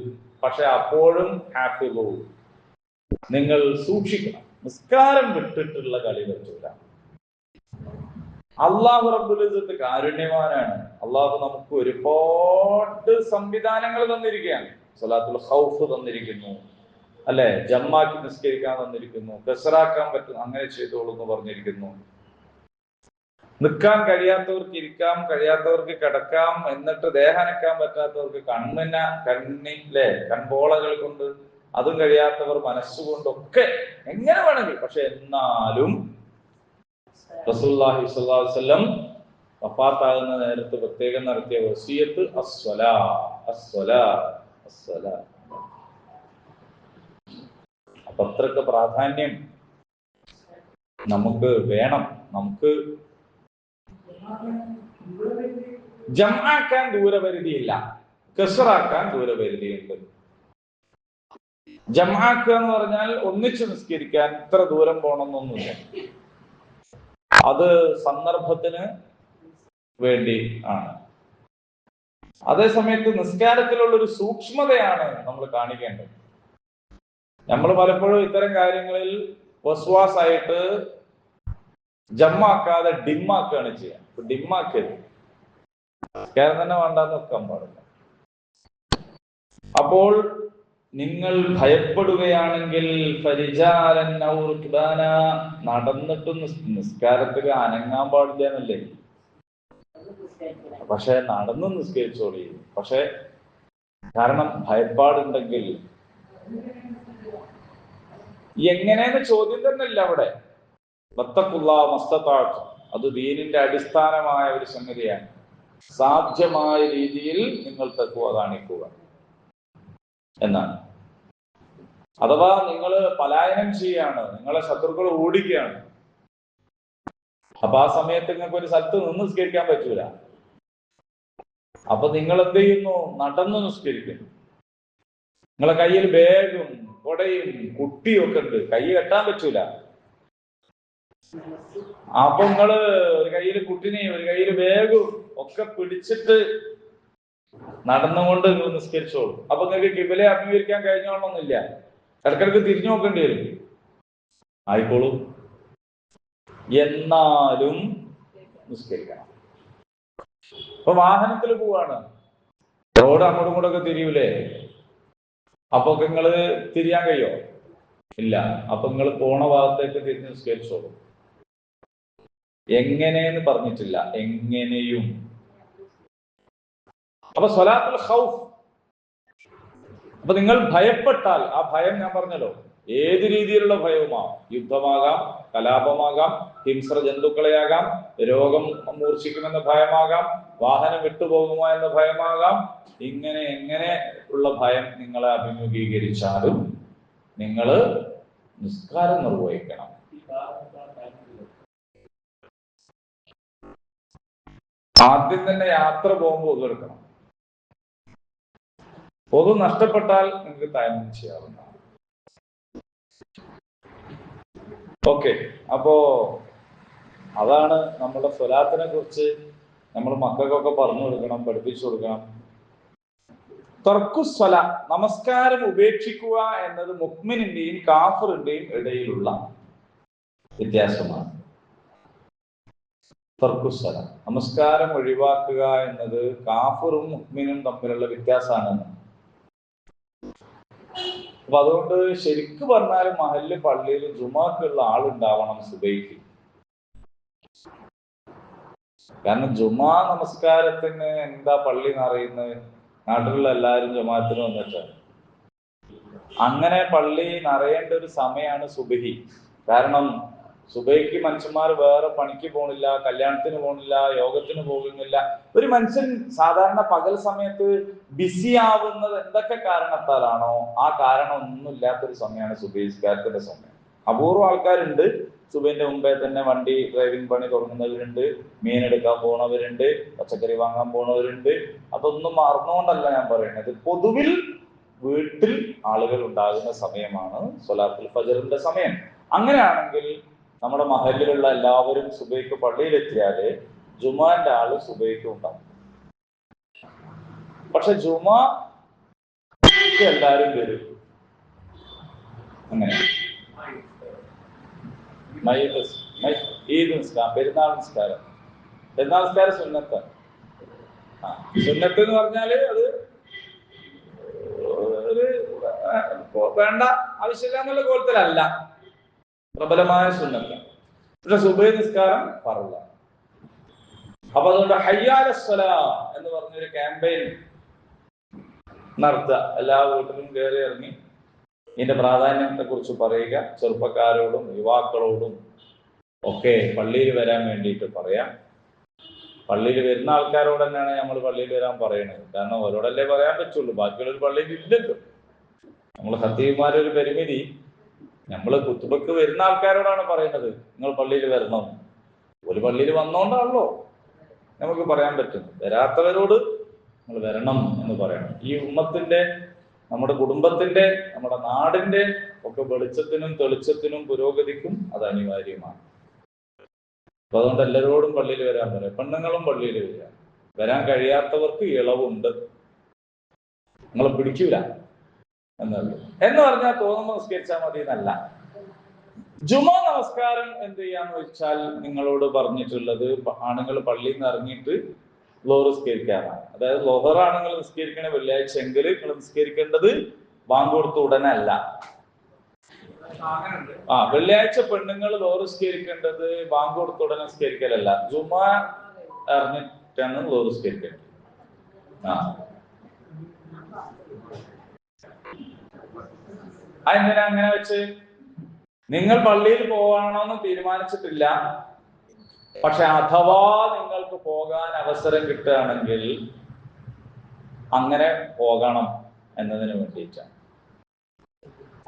പക്ഷെ അപ്പോഴും ഹാഫിളു, നിങ്ങൾ സൂക്ഷിക്കണം, നിസ്കാരം വിട്ടിട്ടുള്ള കളി പറ്റൂല. അള്ളാഹു റബ്ബുൽ ഇസ്സത്ത് കാരുണ്യവാനാണ്. അള്ളാഹു നമുക്ക് ഒരുപാട് സംവിധാനങ്ങൾ തന്നിരിക്കുകയാണ്. സ്വലാത്തുൽ ഖൗഫ് തന്നിരിക്കുന്നു, അല്ലെ, ജമ്മാക്കി നിസ്കരിക്കാൻ തന്നിരിക്കുന്നു, കസ്റാക്കാൻ പറ്റും, അങ്ങനെ ചെയ്തോളൂ എന്ന് പറഞ്ഞിരിക്കുന്നു. നിൽക്കാൻ കഴിയാത്തവർക്ക് ഇരിക്കാം, കഴിയാത്തവർക്ക് കിടക്കാം, എന്നിട്ട് ദേഹനക്കാൻ പറ്റാത്തവർക്ക് കണ്ണിലെ കൺപോളകൾ കൊണ്ട്, അതും കഴിയാത്തവർ മനസ്സുകൊണ്ടൊക്കെ എങ്ങനെ വേണമെങ്കിൽ. പക്ഷെ എന്നാലും റസൂലുള്ളാഹി സ്വല്ലല്ലാഹു അലൈഹി വസല്ലം വഫാത്താകുന്ന നേരത്ത് പ്രത്യേകം നടത്തിയ വസിയത്ത് അസ്സലാ അസ്സലാ അസ്സലാ. അപ്പൊ അത്രക്ക് പ്രാധാന്യം നമുക്ക് വേണം. നമുക്ക് ജംആക്കാൻ ദൂരപരിധിയില്ല, കസ്റാക്കാൻ ദൂരപരിധിയുണ്ട്. ജംആക്കുക എന്ന് പറഞ്ഞാൽ ഒന്നിച്ച് നിസ്കരിക്കാൻ ഇത്ര ദൂരം പോകണമെന്നൊന്നുമില്ല. അത് സന്ദർഭത്തിന് വേണ്ടി ആണ്. അതേ സമയത്ത് നിസ്കാരത്തിലുള്ള ഒരു സൂക്ഷ്മതയാണ് നമ്മൾ കാണിക്കേണ്ടത്. നമ്മൾ പലപ്പോഴും ഇത്തരം കാര്യങ്ങളിൽ വസ്വാസായിട്ട് ജമ്മാക്കാതെ ഡിമ്മാക്കുകയാണ് ചെയ്യുക. ഡിമ്മാക്കരുത്, നിസ്കാരം തന്നെ വേണ്ടാന്ന് വെക്കാൻ പാടില്ല. അപ്പോൾ നിങ്ങൾ ഭയപ്പെടുകയാണെങ്കിൽ നടന്നിട്ടും നിസ്കാരത്തിൽ അനങ്ങാൻ പാടില്ല എന്നല്ലേ. പക്ഷെ നടന്ന് നിസ്കരിച്ചോളി. പക്ഷെ കാരണം ഭയപ്പാടുണ്ടെങ്കിൽ എങ്ങനെയെന്ന് ചോദ്യം തന്നെ ഇല്ല അവിടെ. വത്തഖുല്ലാഹ മസ്തതഅ്തും, അത് ദീനിന്റെ അടിസ്ഥാനമായ ഒരു സംഗതിയാണ്. സാധ്യമായ രീതിയിൽ നിങ്ങൾ തഖ്വ കാണിക്കുക എന്നാണ്. അഥവാ നിങ്ങൾ പലായനം ചെയ്യാണ്, നിങ്ങളെ ശത്രുക്കൾ ഓടിക്കുകയാണ്, അപ്പൊ ആ സമയത്ത് നിങ്ങൾക്ക് ഒരു സ്ഥലത്ത് നിന്ന് നിസ്കരിക്കാൻ പറ്റൂല. അപ്പൊ നിങ്ങൾ എന്ത് ചെയ്യുന്നു? നടന്നു നിസ്കരിക്കുന്നു. നിങ്ങളെ കയ്യിൽ ബാഗും കൊടയും കുട്ടിയും ഒക്കെ ഉണ്ട്, കൈ കെട്ടാൻ പറ്റൂല. അപ്പൊ നിങ്ങള് ഒരു കയ്യിൽ കുട്ടിനെയും ഒരു കയ്യിൽ ബാഗും ഒക്കെ പിടിച്ചിട്ട് നടന്നുകൊണ്ട് നിങ്ങൾ നിസ്കരിച്ചോളൂ. അപ്പൊ നിങ്ങൾക്ക് കിബിലെ അഭിമുഖീകരിക്കാൻ കഴിഞ്ഞോളണമെന്നില്ല, ഇടക്കിടക്ക് തിരിഞ്ഞു നോക്കേണ്ടി വരും. ആയിക്കോളൂ, എന്നാലും നിസ്കരിക്കണം. ഇപ്പൊ വാഹനത്തിൽ പോവാണ്, റോഡ് അങ്ങോട്ടും ഇങ്ങോട്ടൊക്കെ തിരിയൂലേ? അപ്പൊ നിങ്ങള് തിരിയാൻ കഴിയോ? ഇല്ല. അപ്പൊ നിങ്ങൾ പോണ ഭാഗത്തേക്ക് തിരിഞ്ഞ് നിസ്കരിച്ചോളൂ. എങ്ങനെയെന്ന് പറഞ്ഞിട്ടില്ല, എങ്ങനെയും. അപ്പൊ സ്വലാത്തുൽ ഖൗഫ്, അപ്പൊ നിങ്ങൾ ഭയപ്പെട്ടാൽ, ആ ഭയം ഞാൻ പറഞ്ഞല്ലോ, ഏത് രീതിയിലുള്ള ഭയവുമാകാം. യുദ്ധമാകാം, കലാപമാകാം, ഹിംസ്ര ജന്തുക്കളെയാകാം, രോഗം മൂർച്ഛിക്കുമെന്ന ഭയമാകാം, വാഹനം വിട്ടുപോകുമോ എന്ന ഭയമാകാം. എങ്ങനെ ഉള്ള ഭയം നിങ്ങളെ അഭിമുഖീകരിച്ചാലും നിങ്ങൾ നിസ്കാരം നിർവഹിക്കണം. ആദ്യം തന്നെ യാത്ര പോകുമ്പോൾ ഒതുവെടുക്കണം. പൊതു നഷ്ടപ്പെട്ടാൽ നിങ്ങൾക്ക് തയമ്മം ചെയ്യാവുന്നതാണ്. ഓക്കെ, അപ്പോ അതാണ് നമ്മുടെ സ്വലാത്തിനെ കുറിച്ച് നമ്മൾ മക്കൾക്കൊക്കെ പറഞ്ഞു കൊടുക്കണം, പഠിപ്പിച്ചു കൊടുക്കണം. തർക്കുസ്വല, നമസ്കാരം ഉപേക്ഷിക്കുക എന്നത് മുഅ്മിനിന്റെയും കാഫിറിന്റെയും ഇടയിലുള്ള വ്യത്യാസമാണ്. തർക്കുസ്വല, നമസ്കാരം ഒഴിവാക്കുക എന്നത് കാഫിറും മുഅ്മിനും തമ്മിലുള്ള വ്യത്യാസമാണ്. അപ്പൊ അതുകൊണ്ട് ശരിക്ക് പറഞ്ഞാലും മഹല്ല് പള്ളിയിൽ ജുമാക്കുള്ള ആളുണ്ടാവണം സുബൈക്ക്. കാരണം ജുമാ നമസ്കാരത്തിന് എന്താ പള്ളി നിറയുന്നത്? നാട്ടിലുള്ള എല്ലാവരും ജമാഅത്തിന് വന്നിട്ടാണ്. അങ്ങനെ പള്ളി നിറയേണ്ട ഒരു സമയമാണ് സുബഹി. കാരണം സുബൈക്ക് മനുഷ്യന്മാർ വേറെ പണിക്ക് പോണില്ല, കല്യാണത്തിന് പോണില്ല, യോഗത്തിന് പോകുന്നില്ല. ഒരു മനുഷ്യൻ സാധാരണ പകൽ സമയത്ത് ബിസി ആവുന്നത് എന്തൊക്കെ കാരണത്താലാണോ ആ കാരണം ഒന്നും ഇല്ലാത്തൊരു സമയമാണ് സുബഹിസ്കാരത്തിന്റെ സമയം. അപൂർവം ആൾക്കാരുണ്ട് സുബഹിന്റെ മുമ്പേ തന്നെ വണ്ടി ഡ്രൈവിംഗ് പണി തുടങ്ങുന്നവരുണ്ട്, മീനെടുക്കാൻ പോണവരുണ്ട്, പച്ചക്കറി വാങ്ങാൻ പോണവരുണ്ട്. അതൊന്നും മറന്നുകൊണ്ടല്ല ഞാൻ പറയുന്നത്. പൊതുവിൽ വീട്ടിൽ ആളുകൾ ഉണ്ടാകുന്ന സമയമാണ് സ്വലാത്തുൽ ഫജ്റിന്റെ സമയം. അങ്ങനെയാണെങ്കിൽ നമ്മുടെ മഹല്ലിലുള്ള എല്ലാവരും സുബൈക്ക് പള്ളിയിലെത്തിയാല് ജുമാന്റെ ആള് സുബൈക്ക് ഉണ്ടാവും. പക്ഷെ ജുമാ എല്ലാരും വരും. അങ്ങനെ ഈദ് നിസ്കാരം, പെരുന്നാൾ നിസ്കാരം സുന്നത്ത്. സുന്നത്ത് എന്ന് പറഞ്ഞാല് അത് ഒരു വേണ്ട ആവശ്യമില്ല എന്നുള്ള കോലത്തിലല്ല, പ്രബലമായ സുന്നത്ത്. പക്ഷെ സുബഹി നിസ്കാരം ഫർളാണ്. അപ്പൊ അതുകൊണ്ട് ഹയ്യാലസ്സലാ എന്ന് പറഞ്ഞൊരു ക്യാമ്പയിൻ നടത്തുക. എല്ലാ വീട്ടിലും കയറി ഇറങ്ങി ഇതിന്റെ പ്രാധാന്യത്തെ കുറിച്ച് പറയുക. ചെറുപ്പക്കാരോടും യുവാക്കളോടും ഒക്കെ പള്ളിയിൽ വരാൻ വേണ്ടിയിട്ട് പറയാം. പള്ളിയിൽ വരുന്ന ആൾക്കാരോട് തന്നെയാണ് നമ്മൾ പള്ളിയിൽ വരാൻ പറയുന്നത്. കാരണം അവരോടല്ലേ പറയാൻ പറ്റുള്ളൂ, ബാക്കിയുള്ളൊരു പള്ളിയിൽ ഇല്ലല്ലോ. നമ്മൾ ഖത്തീബുമാരൊരു പരിമിതി, നമ്മൾ കുത്തുബക്ക് വരുന്ന ആൾക്കാരോടാണ് പറയുന്നത് നിങ്ങൾ പള്ളിയിൽ വരണം. ഒരു പള്ളിയിൽ വന്നോണ്ടാണല്ലോ നമുക്ക് പറയാൻ പറ്റുന്നത്. വരാത്തവരോട് നിങ്ങൾ വരണം എന്ന് പറയണം. ഈ ഉമ്മത്തിന്റെ, നമ്മുടെ കുടുംബത്തിന്റെ, നമ്മുടെ നാടിന്റെ ഒക്കെ വെളിച്ചത്തിനും തെളിച്ചത്തിനും പുരോഗതിക്കും അത് അനിവാര്യമാണ്. അപ്പൊ അതുകൊണ്ട് എല്ലാവരോടും പള്ളിയിൽ വരാൻ പറയാം. പെണ്ണുങ്ങളും പള്ളിയിൽ വരിക. വരാൻ കഴിയാത്തവർക്ക് ഇളവുണ്ട്, നിങ്ങളെ പിടിക്കൂല എന്നുള്ളൂ. എന്ന് പറഞ്ഞാൽ തോന്നുന്നു നിസ്കരിച്ചാൽ മതി എന്നല്ല. ജുമാ നമസ്കാരം എന്ത് ചെയ്യാന്ന് വെച്ചാൽ നിങ്ങളോട് പറഞ്ഞിട്ടുള്ളത് ആണുങ്ങൾ പള്ളിയിൽ നിന്ന് ഇറങ്ങിയിട്ട് ലോഹർ നിസ്കരിക്കാനാണ്. അതായത് ലോഹറാണ് നിങ്ങൾ നിസ്കരിക്കണ വെള്ളിയാഴ്ച എങ്കിൽ നിങ്ങൾ നിസ്കരിക്കേണ്ടത് ബാങ്ക് കൊടുത്ത ഉടനെ അല്ല. വെള്ളിയാഴ്ച പെണ്ണുങ്ങൾ ലോഹർ നിസ്കരിക്കേണ്ടത് ബാങ്ക് കൊടുത്ത ഉടനെ നിസ്കരിക്കലല്ല, ജുമാ ഇറങ്ങിയിട്ടാണ് ലോഹർ നിസ്കരിക്കേണ്ടത്. എന്തിനാ അങ്ങനെ വെച്ച്? നിങ്ങൾ പള്ളിയിൽ പോകണമെന്ന് തീരുമാനിച്ചിട്ടില്ല, പക്ഷെ അഥവാ നിങ്ങൾക്ക് പോകാൻ അവസരം കിട്ടുകയാണെങ്കിൽ അങ്ങനെ പോകണം എന്നതിന് വേണ്ടിയിട്ടാണ്.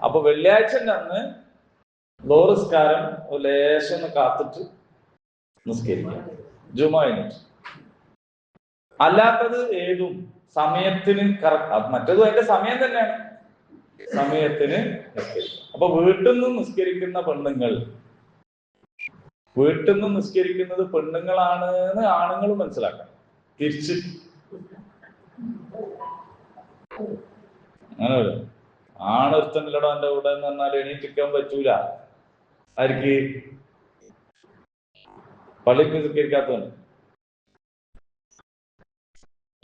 അപ്പൊ വെള്ളിയാഴ്ചന്റെ അന്ന് ലോഹർ ലേശം ഒന്ന് കാത്തിട്ട് നിസ്കരിക്കാം ജുമാ കഴിഞ്ഞിട്ട്. അല്ലാത്തത് ഏതും സമയത്തിന് മറ്റേതും അതിന്റെ സമയം തന്നെയാണ്, സമയത്തിന് നിസ്കരിക്കാം. അപ്പൊ വീട്ടിൽ നിന്ന് നിസ്കരിക്കുന്ന പെണ്ണുങ്ങൾ, വീട്ടിൽ നിന്ന് നിസ്കരിക്കുന്നത് പെണ്ണുങ്ങളാണ് എന്ന് ആണുങ്ങൾ മനസ്സിലാക്കണം. തിരിച്ച് അങ്ങനെ വരും. ആണൊരുത്തണ്ടല്ലോ എന്റെ കൂടെ എന്ന് പറഞ്ഞാൽ എണീറ്റിരിക്കാൻ പറ്റൂല. ആർക്ക്? പള്ളിക്ക് നിസ്കരിക്കാത്തവന്.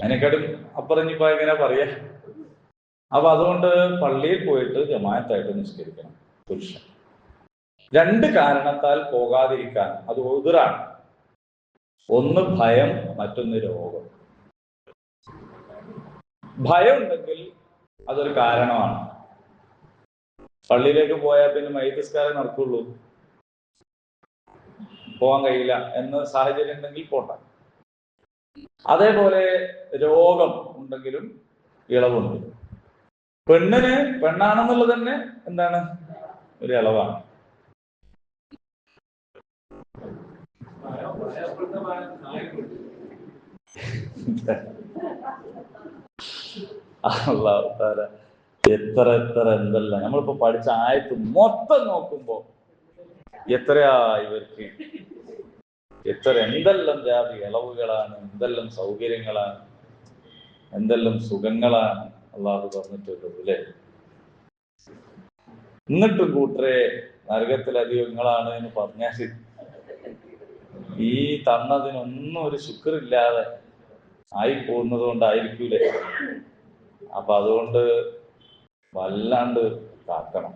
അതിനെക്കാട്ടും അപ്പറഞ്ഞിപ്പോ എങ്ങനെ പറയാ? അപ്പൊ അതുകൊണ്ട് പള്ളിയിൽ പോയിട്ട് ജമാഅത്തായിട്ട് നിസ്കരിക്കണം പുരുഷൻ. രണ്ട് കാരണത്താൽ പോകാതിരിക്കാൻ അത് ഉദ്റാണ്. ഒന്ന് ഭയം, മറ്റൊന്ന് രോഗം. ഭയം ഉണ്ടെങ്കിൽ അതൊരു കാരണമാണ്. പള്ളിയിലേക്ക് പോയാൽ പിന്നെ മയ്യിത്ത് നിസ്കാരം നടക്കുള്ളൂ, പോകാൻ കഴിയില്ല എന്ന സാഹചര്യം ഉണ്ടെങ്കിൽ പോട്ടെ. അതേപോലെ രോഗം ഉണ്ടെങ്കിലും ഇളവുണ്ട്. പെണ്ണിന് പെണ്ണാണെന്നുള്ളത് തന്നെ എന്താണ്? ഒരു ഇളവാണ്. അല്ലാഹു തആല എത്ര എന്തല്ല നമ്മളിപ്പോ പഠിച്ച ആയത്ത് മൊത്തം നോക്കുമ്പോ എത്രയാ ഇവർക്ക്, എന്തെല്ലാം ജാതി ഇളവുകളാണ്, എന്തെല്ലാം സൗകര്യങ്ങളാണ്, എന്തെല്ലാം സുഖങ്ങളാണ് അള്ളാഹു പറഞ്ഞിട്ടുള്ളത് അല്ലേ. എന്നിട്ടും കൂട്ടരെ നരകത്തിലധികം നിങ്ങളാണ് എന്ന് പറഞ്ഞാൽ ഈ തന്നതിനൊന്നും ഒരു ശുക്രില്ലാതെ ആയി പോകുന്നത് കൊണ്ടായിരിക്കൂലേ. അപ്പൊ അതുകൊണ്ട് വല്ലാണ്ട് കാക്കണം.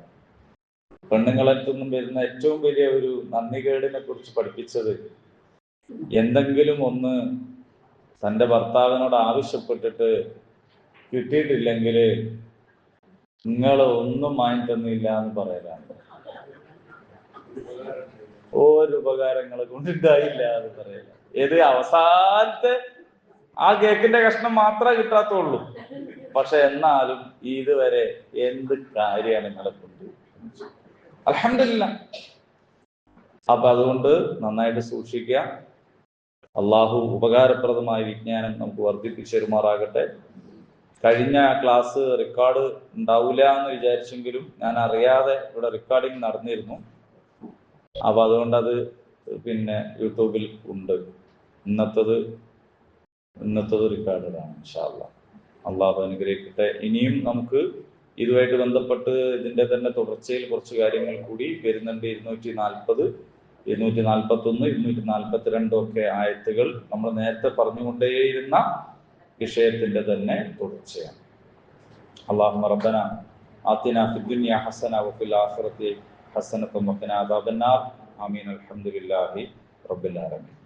പെണ്ണുങ്ങളെത്തുനിന്നും വരുന്ന ഏറ്റവും വലിയ ഒരു നന്ദികേടിനെ കുറിച്ച് പഠിപ്പിച്ചത്, എന്തെങ്കിലും ഒന്ന് തൻ്റെ ഭർത്താവിനോട് ആവശ്യപ്പെട്ടിട്ട് കിട്ടിയിട്ടില്ലെങ്കിൽ നിങ്ങൾ ഒന്നും വാങ്ങി തന്നില്ല എന്ന് പറയലാണ്. ഒരു ഉപകാരങ്ങളെ കൊണ്ടുണ്ടായില്ല എന്ന് പറയല. ഏത് അവസാനത്തെ ആ കേക്കിന്റെ കഷ്ണം മാത്രമേ കിട്ടാത്തുള്ളൂ. പക്ഷെ എന്നാലും ഇതുവരെ എന്ത് കാര്യമാണ് നിങ്ങളെ കൊണ്ട്? അൽഹംദുലില്ലാഹ്. അപ്പൊ അതുകൊണ്ട് നന്നായിട്ട് സൂക്ഷിക്കുക. അള്ളാഹു ഉപകാരപ്രദമായ വിജ്ഞാനം നമുക്ക് വർദ്ധിപ്പിച്ചു തരുമാറാകട്ടെ. കഴിഞ്ഞ ക്ലാസ് റെക്കോർഡ് ഉണ്ടാവില്ല എന്ന് വിചാരിച്ചെങ്കിലും ഞാൻ അറിയാതെ ഇവിടെ റെക്കോർഡിങ് നടന്നിരുന്നു. അപ്പൊ അതുകൊണ്ട് അത് പിന്നെ യൂട്യൂബിൽ ഉണ്ട്. ഇന്നത്തത് റെക്കോർഡാണ്. ഇൻഷാ അല്ലാഹ്. അള്ളാഹു അനുഗ്രഹിക്കട്ടെ. ഇനിയും നമുക്ക് ഇതുമായിട്ട് ബന്ധപ്പെട്ട് ഇതിന്റെ തന്നെ തുടർച്ചയിൽ കുറച്ച് കാര്യങ്ങൾ കൂടി വരുന്നുണ്ട്. 240, 241, 242 ഒക്കെ ആയത്തുകൾ നമ്മൾ നേരത്തെ പറഞ്ഞുകൊണ്ടേയിരുന്ന വിഷയത്തിന്റെ തന്നെ തുടർച്ചയാണ്. അല്ലാഹുമ്മ റബ്ബന ആതിനാ ഫിദ്ദുനിയ ഹസന വഫിൽ ആഖിറതി ഹസനത വഖിനാ അദാബന്നാർ. ആമീൻ. അൽഹംദുലില്ലാഹി റബ്ബിൽ ആലമീൻ.